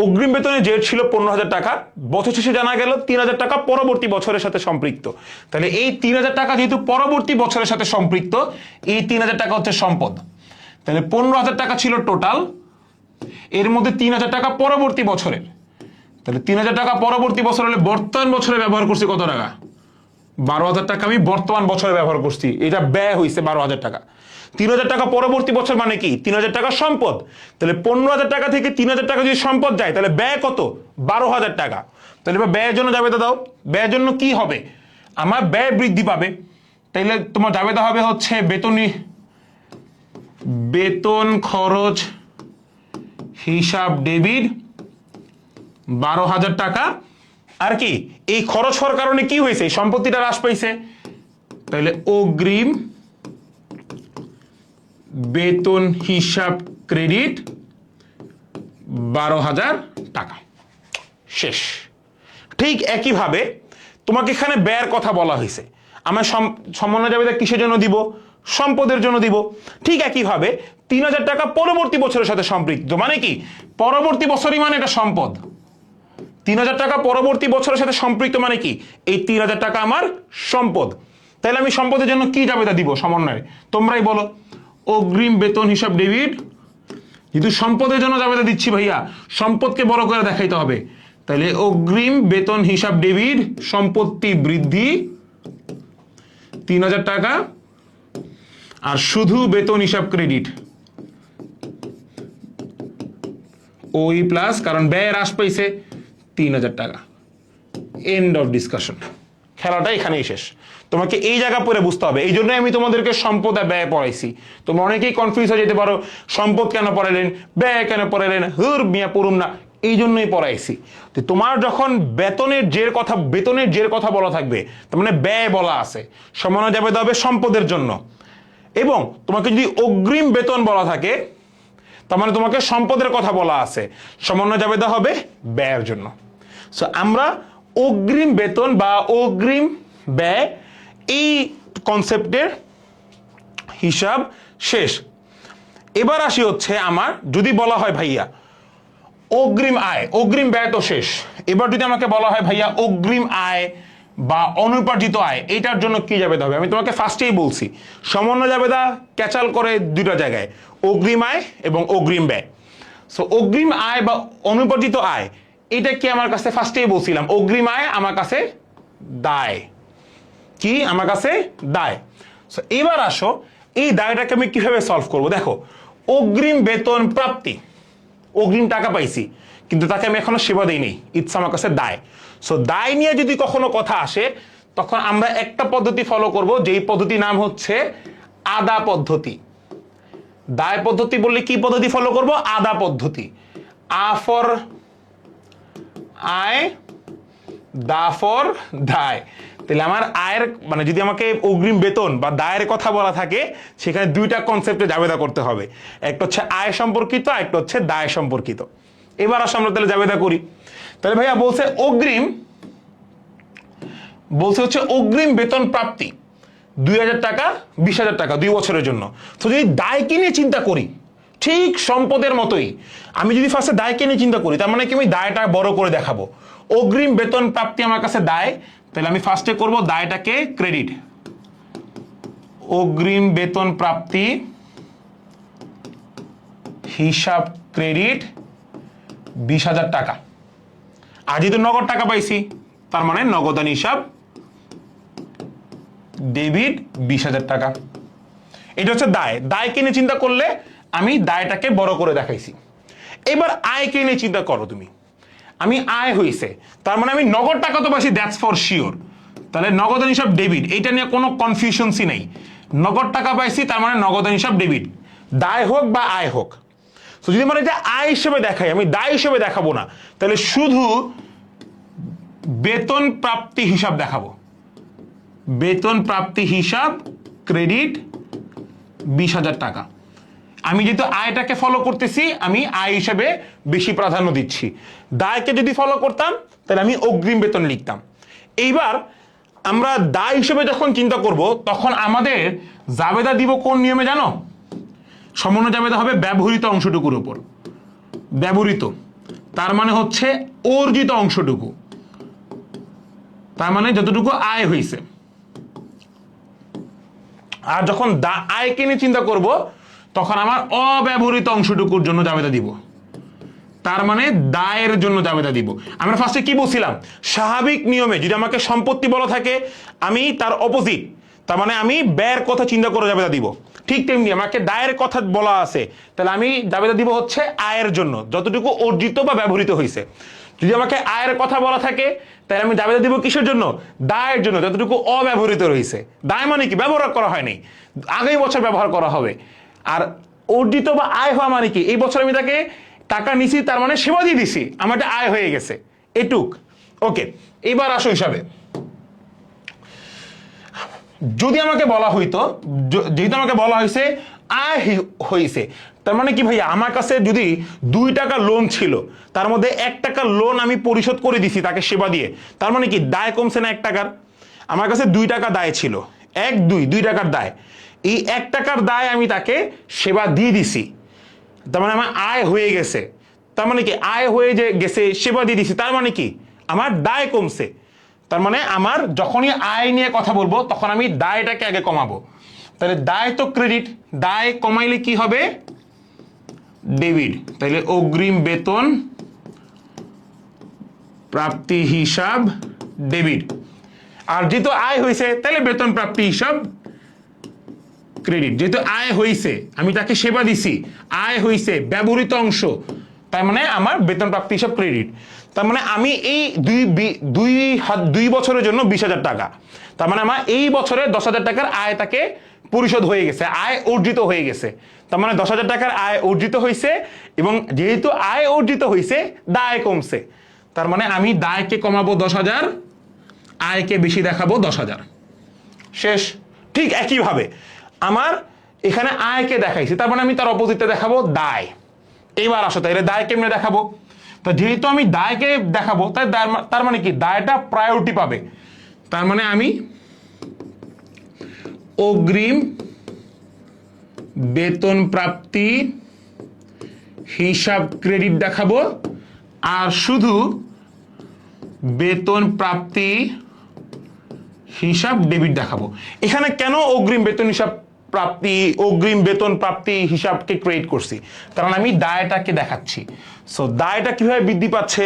Speaker 1: অগ্রিম বেতনের জের ছিল 15,000 টাকা, বছর শেষে জানা গেল 3,000 টাকা পরবর্তী বছরের সাথে সম্পৃক্ত। তাহলে এই 3,000 টাকা যেহেতু পরবর্তী বছরের সাথে সম্পৃক্ত, এই 3,000 টাকা হচ্ছে সম্পদ। তাহলে 15,000 টাকা ছিল টোটাল, এর মধ্যে 3,000 টাকা পরবর্তী বছরের। তাহলে 3,000 টাকা পরবর্তী বছর হলে বর্তমান বছরে ব্যবহার করছি কত টাকা? 12,000 টাকা আমি বর্তমান বছরে ব্যবহার করছি, এটা ব্যয় হয়েছে 12,000 টাকা। 3,000 টাকা পরবর্তী বছর মানে কি? 3,000 টাকা সম্পদ। তাহলে 15,000 টাকা থেকে 3,000 টাকা যদি সম্পদ যায় তাহলে ব্যয় কত? 12,000 টাকা। তাহলে এবার ব্যয়ের জন্য জাবেদা দাও। ব্যয়ের জন্য কি হবে? আমার ব্যয় বৃদ্ধি পাবে, তাইলে তোমার জাবেদা হবে হচ্ছে বেতন খরচ হিসাব ডেবিট 12,000 টাকা। আর কি এই খরচ হওয়ার কারণে কি হয়েছে? সম্পত্তিটা হ্রাস পাইছে। তাহলে অগ্রিম বেতন হিসাব ক্রেডিট 12,000 টাকা। শেষ। ঠিক একইভাবে তোমাকে এখানে ব্যয়ের কথা বলা হয়েছে। আমার সমন্বয় জাবেদা কিসের জন্য দিব? সম্পদের জন্য দিব। ঠিক একইভাবে 3,000 টাকা পরবর্তী বছরের সাথে সম্পৃক্ত, মানে কি পরবর্তী বছরই মানে এটা সম্পদ। 3,000 টাকা পরবর্তী বছরের সাথে সম্পৃক্ত মানে কি এই 3,000 টাকা আমার সম্পদ। তাহলে আমি সম্পদের জন্য কি জাবেদা দিব সমন্বয়ে? তোমরাই বলো। অগ্রিম বেতন হিসাব ডেবিট। যেহেতু সম্পদের জন্য জাবেদা দিচ্ছি ভাইয়া, সম্পদকে বড় করে দেখাইতে হবে। তাহলে অগ্রিম বেতন হিসাব ডেবিট সম্পত্তি বৃদ্ধি 3,000 টাকা, আর শুধু বেতন হিসাব ক্রেডিট ওই প্লাস, কারণ ব্যয় হ্রাস পাইছে 3,000 টাকা। End of discussion. খেলাটা এখানেই শেষ। তোমাকে এই জায়গা পরে বুঝতে হবে। এই জন্যই আমি তোমাদেরকে সম্পদ আর ব্যয় পড়াইছি। তোমরা অনেকেই কনফিউজ হয়ে যেতে পারো, সম্পদ কেন পড়াইলেন, ব্যয় কেন পড়াইলেন, হুর মিয়া পড়ুম না। এই জন্যই পড়াইছি। তো তোমার যখন বেতনের জের কথা বলা থাকবে, তার মানে ব্যয় বলা আছে, সমানো জাবেদা হবে সম্পদের জন্য। এবং তোমাকে যদি অগ্রিম বেতন বলা থাকে, তার মানে তোমাকে সম্পদের কথা বলা আছে, সমানো জাবেদা হবে ব্যয়ের জন্য। সো আমরা অগ্রিম বেতন বা অগ্রিম ব্যয় এই কনসেপ্টের হিসাব শেষ। এবার আসি হচ্ছে আমার, যদি বলা হয় ভাইয়া অগ্রিম আয়, অগ্রিম ব্যয় তো শেষ, এবার যদি আমাকে বলা হয় ভাইয়া অগ্রিম আয় বা অনুপার্জিত আয়, এটার জন্য কি জাবেদা হবে? আমি তোমাকে ফার্স্টেই বলছি সমন্বয় জাবেদা ক্যাচাল করে দুটো জায়গায়, অগ্রিম আয় এবং অগ্রিম ব্যয়। সো অগ্রিম আয় বা অনুপার্জিত আয়, এটা কি আমার কাছে ফার্স্টেই বলছিলাম, অগ্রিম আয় আমার কাছে দায়, কি আমার কাছে দায়। সো এবার আসো এই দায়টাকে আমি কিভাবে সলভ করব। দেখো, অগ্রিম বেতন প্রাপ্তি, অগ্রিম টাকা পাইছি কিন্তু তাকে আমি এখনো সেবা দিইনি, ইটস আমার কাছে দায়। সো দায় নিয়ে যদি কখনো কথা আসে, তখন আমরা একটা পদ্ধতি ফলো করব, যেই পদ্ধতি নাম হচ্ছে আদা পদ্ধতি। দায় পদ্ধতি বললে কি পদ্ধতি ফলো করব? আদা পদ্ধতি। আ ফর আয়, দা ফর দায়। তাহলে আমার আয়ের মানে যদি আমাকে অগ্রিম বেতন বা দায়ের কথা বলা থাকে, সেখানে দুইটা কনসেপ্টে জাবেদা করতে হবে, একটা হচ্ছে আয় সম্পর্কিত, একটা হচ্ছে দায় সম্পর্কিত। এবার আসলে আমরা তাহলে জাবেদা করি। তাহলে ভাইয়া বলছে হচ্ছে অগ্রিম বেতন প্রাপ্তি 2000 টাকা, 20,000 টাকা 2 বছরের জন্য। তো যদি দায়কে নিয়ে চিন্তা করি, ঠিক সম্পদের মতোই আমি যদি ফার্স্টে দায়কে নিয়ে চিন্তা করি, তার মানে কি আমি দায়টা বড় করে দেখাবো। অগ্রিম বেতন প্রাপ্তি আমার কাছে দায়, তাহলে আমি ফার্স্টে করব দায়টাকে ক্রেডিট, অগ্রিম বেতন প্রাপ্তি হিসাব ক্রেডিট 20,000 টাকা। আর যেহেতু নগদ টাকা পাইছি, তার মানে নগদান হিসাব ডেবিট 20,000 টাকা। এটা হচ্ছে দায়। দায়কে নিয়ে চিন্তা করলে আমি দায়টাকে বড় করে দেখাইছি। এবার আয়কে নিয়ে চিন্তা করো তুমি, আমি আয় হয়েছে, তার মানে আমি নগদ টাকা তো পাইছি, দ্যাটস ফর শিওর। তাহলে নগদান হিসাব ডেবিট, এইটা নিয়ে কোনো কনফিউশনসই নেই। নগদ টাকা পাইছি, তার মানে নগদান হিসাব ডেবিট, দায় হোক বা আয় হোক। তো যদি মানে এটা আয় হিসেবে দেখাই, আমি দায় হিসেবে দেখাবো না, তাহলে শুধু বেতন প্রাপ্তি হিসাব দেখাবো, বেতন প্রাপ্তি হিসাব ক্রেডিট 20,000 টাকা। আমি যেহেতু আয়টাকে ফলো করতেছি, আমি আয় হিসেবে বেশি প্রাধান্য দিচ্ছি। দায়কে যদি ফলো করতাম, তাহলে আমি অগ্রিম বেতন লিখতাম। এইবার আমরা দায় হিসেবে যখন চিন্তা করব, তখন আমাদের জাবেদা দিব কোন নিয়মে জানো? সমন্বয় জাবেদা হবে ব্যবহৃত অংশটুকুর উপর। ব্যবহৃত তার মানে হচ্ছে অর্জিত অংশটুকু, তার মানে যতটুকু আয় হয়েছে। আর যখন আয়কে নিয়ে চিন্তা করব, তখন আমার অব্যবহৃত অংশটুকুর জন্য জাবেদা দিব, তার মানে দায়ের জন্য জাবেদা দিব। আমরা ফার্স্টে কি বলছিলাম? স্বাভাবিক নিয়মে যদি আমাকে সম্পত্তি বলা থাকে, আমি তার অপোজিট, তার মানে আমি ব্যয়ের কথা চিন্তা করে জাবেদা দিব। ঠিক তেমনি আমাকে দায়ের কথা বলা আছে, তাহলে আমি জাবেদা দিব হচ্ছে আয়ের জন্য, যতটুকু অর্জিত বা ব্যবহৃত হয়েছে। যদি আমাকে আয়ের কথা বলা থাকে, তাহলে আমি জাবেদা দিব কিসের জন্য? দায়ের জন্য, যতটুকু অব্যবহৃত রয়েছে। দায় মানে কি? ব্যবহার করা হয়নি, আগামী বছর ব্যবহার করা হবে। আর অর্জিত বা আয় হওয়া মানে কি? এই বছর আমি তাকে টাকা নিছি, তার মানে সেবা দিয়ে দিছি, আমার একটা আয় হয়ে গেছে, এটুক। ওকে, এবার আসো হিসাবে। যদি আমাকে বলা হইতো, যেহেতু আমাকে বলা হয়েছে আয় হয়েছে, তার মানে কি ভাইয়া আমার কাছে যদি 2 টাকা লোন ছিল, তার মধ্যে 1 টাকা লোন আমি পরিশোধ করে দিছি তাকে সেবা দিয়ে, তার মানে কি দায় কমছে না 1 টাকার? আমার কাছে 2 টাকা দায় ছিল, 2 টাকার দায়, এই 1 টাকার দায় আমি তাকে সেবা দিয়ে দিছি, তার মানে আমার আয় হয়ে গেছে। তার মানে কি আয় হয়ে যে গেছে, সেবা দিয়ে দিছি, তার মানে কি আমার দায় কমছে। তার মানে আমার যখনই আয় নিয়ে কথা বলবো, তখন আমি দায়টাকে আগে কমাবো। তাহলে দায় তো ক্রেডিট, দায় কমাইলে কি হবে? ডেবিট। তাহলে অগ্রিম বেতন প্রাপ্তি হিসাব ডেবিট। আর যেহেতু আয় হয়েছে, তাহলে বেতন প্রাপ্তি হিসাব ক্রেডিট। যেহেতু আয় হয়েছে, আমি তাকে সেবা দিছি, আয় হয়েছে, ব্যবহৃত অংশ, তার মানে আমার বেতন প্রাপ্তি হিসাব ক্রেডিট। তার মানে আমি এই 2 বছরের জন্য 20,000 টাকা, তার মানে আমার এই বছরে 10,000 টাকার আয় তাকে পরিশোধ হয়ে গেছে, আয় অর্জিত হয়ে গেছে। তার মানে 10,000 টাকার আয় অর্জিত হয়েছে, এবং যেহেতু আয় অর্জিত হয়েছে দায় কমছে, তার মানে আমি দায়কে কমাবো 10,000, আয়কে বেশি দেখাবো 10,000। শেষ। ঠিক একইভাবে আমার এখানে আয়কে দেখাইছি, তার মানে আমি তার অপোজিটে দেখাবো দায়। এইবার আসো তাইলে দায় কেমনে দেখাবো? তো যেহেতু আমি দায়কে দেখাবো, তাই তার মানে কি দায়টা প্রায়োরিটি পাবে। তার মানে আমি অগ্রিম বেতন প্রাপ্তি হিসাব ক্রেডিট দেখাবো, আর শুধু বেতন প্রাপ্তি হিসাব ডেবিট দেখাবো। এখানে কেন অগ্রিম বেতন প্রাপ্তি হিসাবকে ক্রিয়েট করছি? কারণ আমি দায়টাকে দেখাচ্ছি। সো দায়টা কিভাবে বৃদ্ধি পাচ্ছে?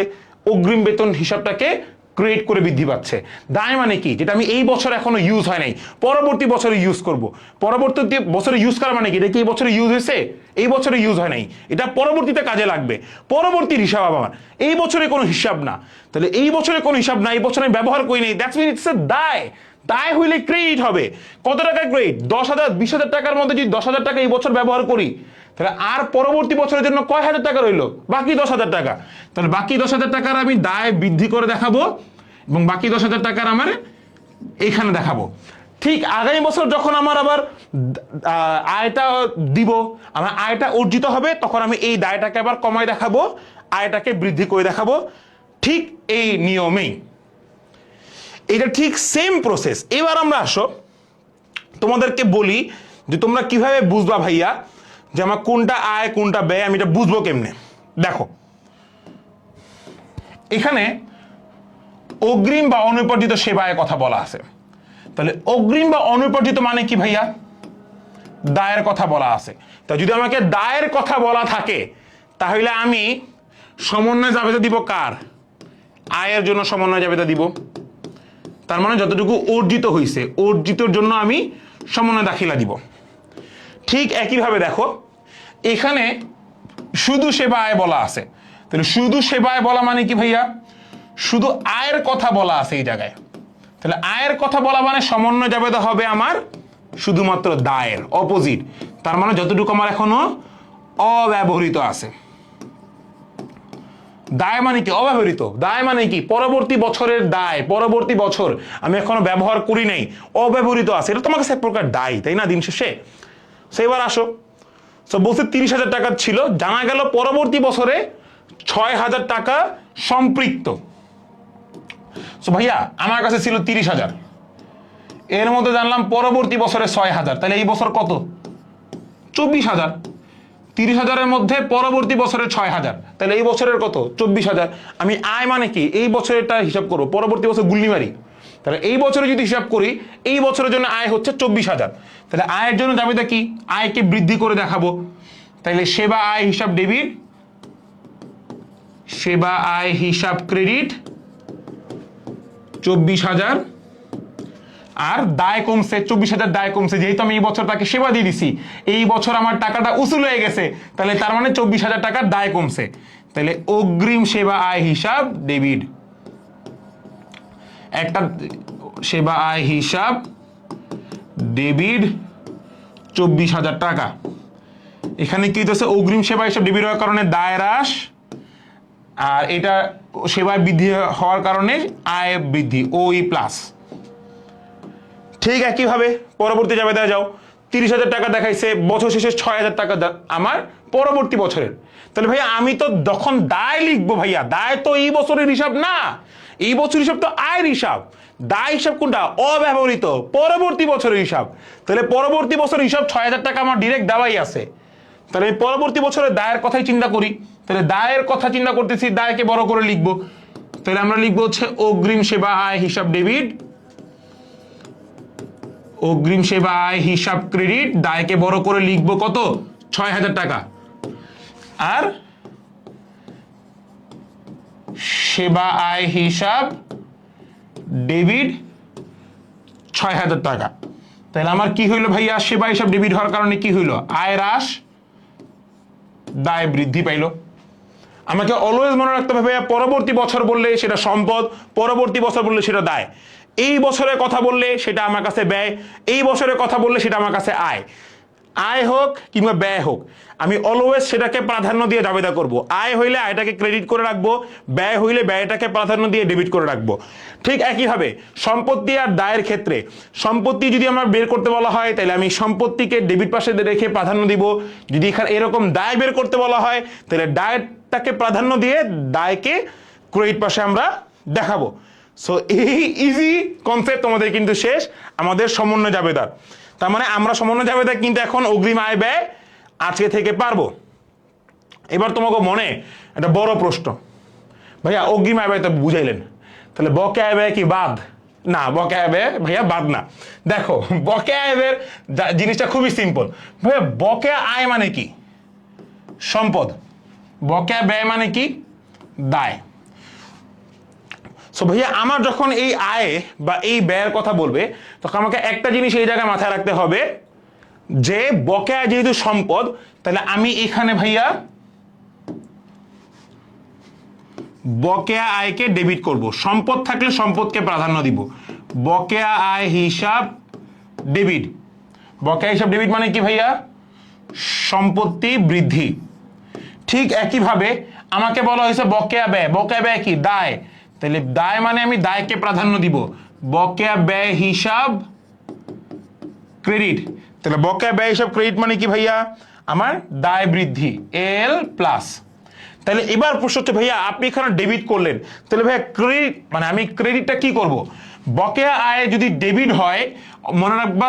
Speaker 1: অগ্রিম বেতন হিসাবটাকে ক্রিয়েট করে বৃদ্ধি পাচ্ছে। দায় মানে কি? যেটা আমি এই বছর এখনো ইউজ হয় নাই, পরবর্তী বছরে ইউজ করব। পরবর্তী বছরে ইউজ করা মানে কি? এটা কি এই বছরে ইউজ হয়েছে? এই বছরে ইউজ হয় নাই, এটা পরবর্তীতে কাজে লাগবে। পরবর্তীর হিসাব আমার, এই বছরে কোনো হিসাব না। তাহলে এই বছরে কোনো হিসাব না, এই বছরে আমি ব্যবহার করি নাই, দ্যাটস মিন ইটস এ দায়। দায় হইলে ক্রেডিট হবে। কত টাকা ক্রেডিট? 10,000। 20,000 টাকার মধ্যে যদি 10,000 টাকা এই বছর ব্যবহার করি, তাহলে আর পরবর্তী বছরের জন্য কয় হাজার টাকা রইলো? বাকি 10,000 টাকা। তাহলে বাকি 10,000 টাকার আমি দায় বৃদ্ধি করে দেখাবো, এবং বাকি 10,000 টাকার আমার এইখানে দেখাবো। ঠিক আগামী বছর যখন আমার আবার আয়টা দিব, আমার আয়টা অর্জিত হবে, তখন আমি এই দায়টাকে আবার কমায় দেখাবো, আয়টাকে বৃদ্ধি করে দেখাবো। ঠিক এই নিয়মেই এটা ঠিক সেম প্রসেস। এবার আমরা আসো তোমাদেরকে বলি যে তোমরা কিভাবে বুঝবা ভাইয়া যে আমার কোনটা আয় কোনটা ব্যয়, আমি এটা বুঝবো কেমনে। দেখো এখানে অগ্রিম বা অনুপার্জিত সেবায় কথা বলা আছে। তাহলে অগ্রিম বা অনুপার্জিত মানে কি ভাইয়া? দায়ের কথা বলা আছে। তা যদি আমাকে দায়ের কথা বলা থাকে, তাহলে আমি সমন্বয় জাবেদা দিব কার? আয়ের জন্য সমন্বয় জাবেদা দিব। তার মানে যতটুকু অর্জিত হয়েছে, অর্জিতর জন্য আমি সমন্বয় দাখিলা দিব। ঠিক একইভাবে দেখো এখানে শুধু সেবা আয় বলা আছে। তাহলে শুধু সেবা আয় বলা মানে কি ভাইয়া? শুধু আয়ের কথা বলা আছে এই জায়গায়। তাহলে আয়ের কথা বলা মানে সমন্বয় জাবেদা হবে আমার শুধুমাত্র দায়ের অপোজিট। তার মানে যতটুকু আমার এখনো অব্যবহৃত আছে। দায় মানে কি? অব্যবহৃত। দায় মানে কি? পরবর্তী বছরের দায়, পরবর্তী বছর আমি এখনো ব্যবহার করি নাই, অব্যবহৃত আছে, এটা তোমার কাছে এক প্রকার দায়, তাই না? দিন শেষে। সেবার আসো, বলছে 30,000 টাকা ছিল, জানা গেল পরবর্তী বছরে 6,000 টাকা সম্পৃক্ত। ভাইয়া আমার কাছে ছিল 30,000, এর মধ্যে জানলাম পরবর্তী বছরে 6,000, তাহলে এই বছর কত? 24,000। 30,000-এর মধ্যে পরবর্তী বছরে 6,000, তাহলে এই বছরের কত? 24,000। আমি আয় মানে কি? এই বছরেরটা হিসাব করবো, পরবর্তী বছর গুল্লি মারি। তাহলে এই বছরে যদি হিসাব করি, এই বছরের জন্য আয় হচ্ছে 24,000। তাহলে আয়ের জন্য জাবেদা কি? আয়কে বৃদ্ধি করে দেখাবো। তাহলে সেবা আয় হিসাব ডেবিট, সেবা আয় হিসাব ক্রেডিট 24,000। আর দায় কমছে, 24,000 দায় কমছে, যেহেতু আমি এই বছর তাকে সেবা দিয়ে দিছি, এই বছর আমার টাকাটা উসুল হয়ে গেছে, তাহলে তার মানে 24,000 টাকার দায় কমছে। তাহলে অগ্রিম সেবা আয় হিসাব ডেবিট, একটা সেবা আয় হিসাব ডেবিট 24,000 টাকা। এখানে কি হচ্ছে? অগ্রিম সেবা হিসাব ডেবিট হওয়ার কারণে দায় হ্রাস, আর এটা সেবায় বৃদ্ধি হওয়ার কারণে আয় বৃদ্ধি, ওই প্লাস। ঠিক একইভাবে পরবর্তী জাবেদা যাও, 30,000 টাকা দেখাইছে, বছর শেষে 6,000 টাকা আমার পরবর্তী বছরের। তাহলে ভাইয়া আমি তো যখন দায় লিখবো, ভাইয়া দায় তো এই বছরের হিসাব না, এই বছর হিসাব তো আয়ের হিসাব। দায় হিসাব কোনটা? অব্যবহৃত, পরবর্তী বছরের হিসাব। তাহলে পরবর্তী বছরের হিসাব 6,000 টাকা আমার ডিরেক্ট দেওয়াই আছে। তাহলে আমি পরবর্তী বছরের দায়ের কথাই চিন্তা করি। তাহলে দায়ের কথা চিন্তা করতেছি, দায়কে বড় করে লিখবো। তাহলে আমরা লিখবো হচ্ছে অগ্রিম সেবা আয় হিসাব ডেবিট, অগ্রিম সেবা আয় হিসাব ক্রেডিট, দায়কে বড় করে লিখবো কত? 6,000 টাকা। আর সেবা আয় হিসাব ডেবিট 6,000 টাকা। তাহলে আমার কি হইলো ভাইয়া? সেবা হিসাব ডেবিট হওয়ার কারণে কি হইলো? আয় হ্রাস, দায় বৃদ্ধি পাইলো। আমাকে অলওয়েজ মনে রাখতে হবে ভাইয়া, পরবর্তী বছর বললে সেটা সম্পদ, পরবর্তী বছর বললে সেটা দায়। এই বছরের কথা বললে সেটা আমার কাছে ব্যয়, এই বছরের কথা বললে সেটা আমার কাছে আয়। আয় হোক কিংবা ব্যয় হোক, আমি অলওয়েজ সেটাকে প্রাধান্য দিয়ে জাবেদা করব। আয় হইলে আয়টাকে ক্রেডিট করে রাখবো, ব্যয় হইলে ব্যয়টাকে প্রাধান্য দিয়ে ডেবিট করে রাখবো। ঠিক একইভাবে সম্পত্তি আর দায়ের ক্ষেত্রে, সম্পত্তি যদি আমার বের করতে বলা হয় তাহলে আমি সম্পত্তিকে ডেবিট পাশে রেখে প্রাধান্য দিব। যদি এখানে এরকম দায় বের করতে বলা হয় তাহলে দায়টাকে প্রাধান্য দিয়ে দায়কে ক্রেডিট পাশে আমরা দেখাবো। সো এই ইজি কনসেপ্ট তোমাদের কিন্তু শেষ আমাদের সমন্বয় জাবেদার। তার মানে আমরা সমন্বয় জাবেদা কিন্তু এখন অগ্রিম আয় ব্যয় আজকে থেকে পারবো। এবার তোমাকে মনে একটা বড় প্রশ্ন, ভাইয়া অগ্রিম আয় ব্যয় তো বুঝাইলেন, তাহলে বকেয়া আয় ব্যয় কি বাদ? না, বকেয়া আয় ব্যয় ভাইয়া বাদ না। দেখো বকেয়া আয় ব্যয়ের জিনিসটা খুবই সিম্পল ভাইয়া। বকেয়া আয় মানে কি? সম্পদ। বকেয়া ব্যয় মানে কি? দায়। সো ভাইয়া আমার যখন এই আয় বা এই ব্যয়ের কথা বলবে তখন আমাকে একটা জিনিস এই জায়গায় মাথায় রাখতে হবে যে বকেয়া যেহেতু সম্পদ, তাহলে আমি এখানে ভাইয়া বকেয়া আয়কে ডেবিট করব। সম্পদ থাকলে সম্পদকে প্রাধান্য দিব। বকেয়া আয় হিসাব ডেবিট। বকেয়া হিসাব ডেবিট মানে কি ভাইয়া? সম্পত্তি বৃদ্ধি। ঠিক একইভাবে আমাকে বলা হয়েছে বকেয়া ব্যয়। বকেয়া ব্যয় কি? দায়। তাহলে দায় মানে আমি দায়কে প্রাধান্য দিব। বকেয়া ব্যয় হিসাব ক্রেডিট। তাহলে বকেয়া ব্যয় হিসাব ক্রেডিট মানে কি ভাইয়া? আমার দায় বৃদ্ধি, এল প্লাস। তাহলে এবার প্রশ্ন হচ্ছে ভাইয়া আপনি এখানে ডেবিট করলেন, তাহলে ভাইয়া ক্রেডিট মানে আমি ক্রেডিটটা কি করব? বকেয়া আয় যদি ডেবিট হয় মনে রাখবা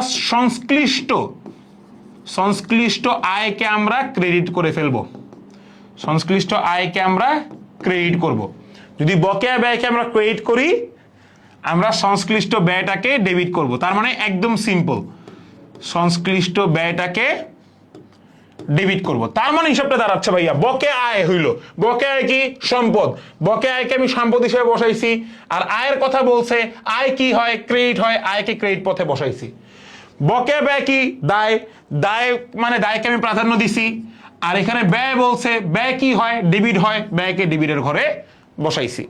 Speaker 1: সংশ্লিষ্ট আয়কে আমরা ক্রেডিট করে ফেলবো। সংশ্লিষ্ট আয়কে আমরা ক্রেডিট করব। যদি বকেয়া ব্যয়কে আমরা ক্রেডিট করি আমরা সংশ্লিষ্ট ব্যয়টাকে ডেবিট করব। তার মানে একদম সিম্পল, সংশ্লিষ্ট ব্যয়টাকে ডেবিট করব। তার মানে হিসাবটা দাঁড়াচ্ছে ভাইয়া বকেয়া আয় হইল। বকেয়া আয় কি? সম্পদ। বকেয়া আয়কে আমি সম্পদ হিসেবে বসাইছি। আর আয়ের কথা বলছে আয় কি হয়? ক্রেডিট হয়। আয়কে ক্রেডিট পথে বসাইছি। বকেয়া ব্যয় কি? দায়। দায় মানে দায়কে আমি প্রাধান্য দিছি। আর এখানে ব্যয় বলছে ব্যয় কি হয়? ডেবিট হয়। ব্যয়কে ডেবিটের ঘরে বসাইছি।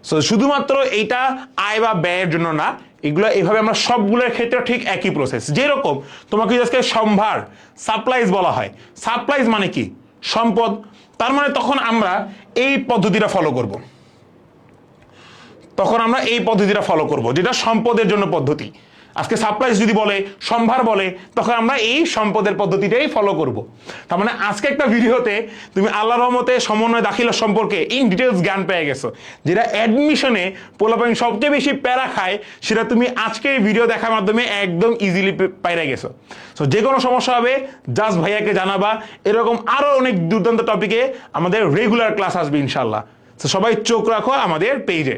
Speaker 1: সো শুধুমাত্র এইটা আয় বা ব্যয়ের জন্য না, এগুলো এইভাবে আমরা সবগুলোর ক্ষেত্রে ঠিক একই প্রসেস। যেরকম তোমাকে আজকে সম্ভার সাপ্লাইজ বলা হয়, সাপ্লাইজ মানে কি? সম্পদ। তার মানে তখন আমরা এই পদ্ধতিটা ফলো করব। যেটা সম্পদের জন্য পদ্ধতি। আজকে সাপ্লাইজ যদি বলে, সম্ভার বলে, তখন আমরা এই সম্পদের পদ্ধতিটাই ফলো করব। তার মানে আজকে একটা ভিডিওতে তুমি আল্লাহর রহমতে সমন্বয় দাখিলা সম্পর্কে ইন ডিটেলস জ্ঞান পেয়ে গেছো। যেটা অ্যাডমিশনে পোলাপাইন সবচেয়ে বেশি প্যারা খায় সেটা তুমি আজকে এই ভিডিও দেখার মাধ্যমে একদম ইজিলি পাইরা গেছো। সো যে কোনো সমস্যা হবে জাস্ট ভাইয়াকে জানাবা। এরকম আরো অনেক দুর্দান্ত টপিকে আমাদের রেগুলার ক্লাস আসবে ইনশাল্লাহ। সো সবাই চোখ রাখো আমাদের পেজে।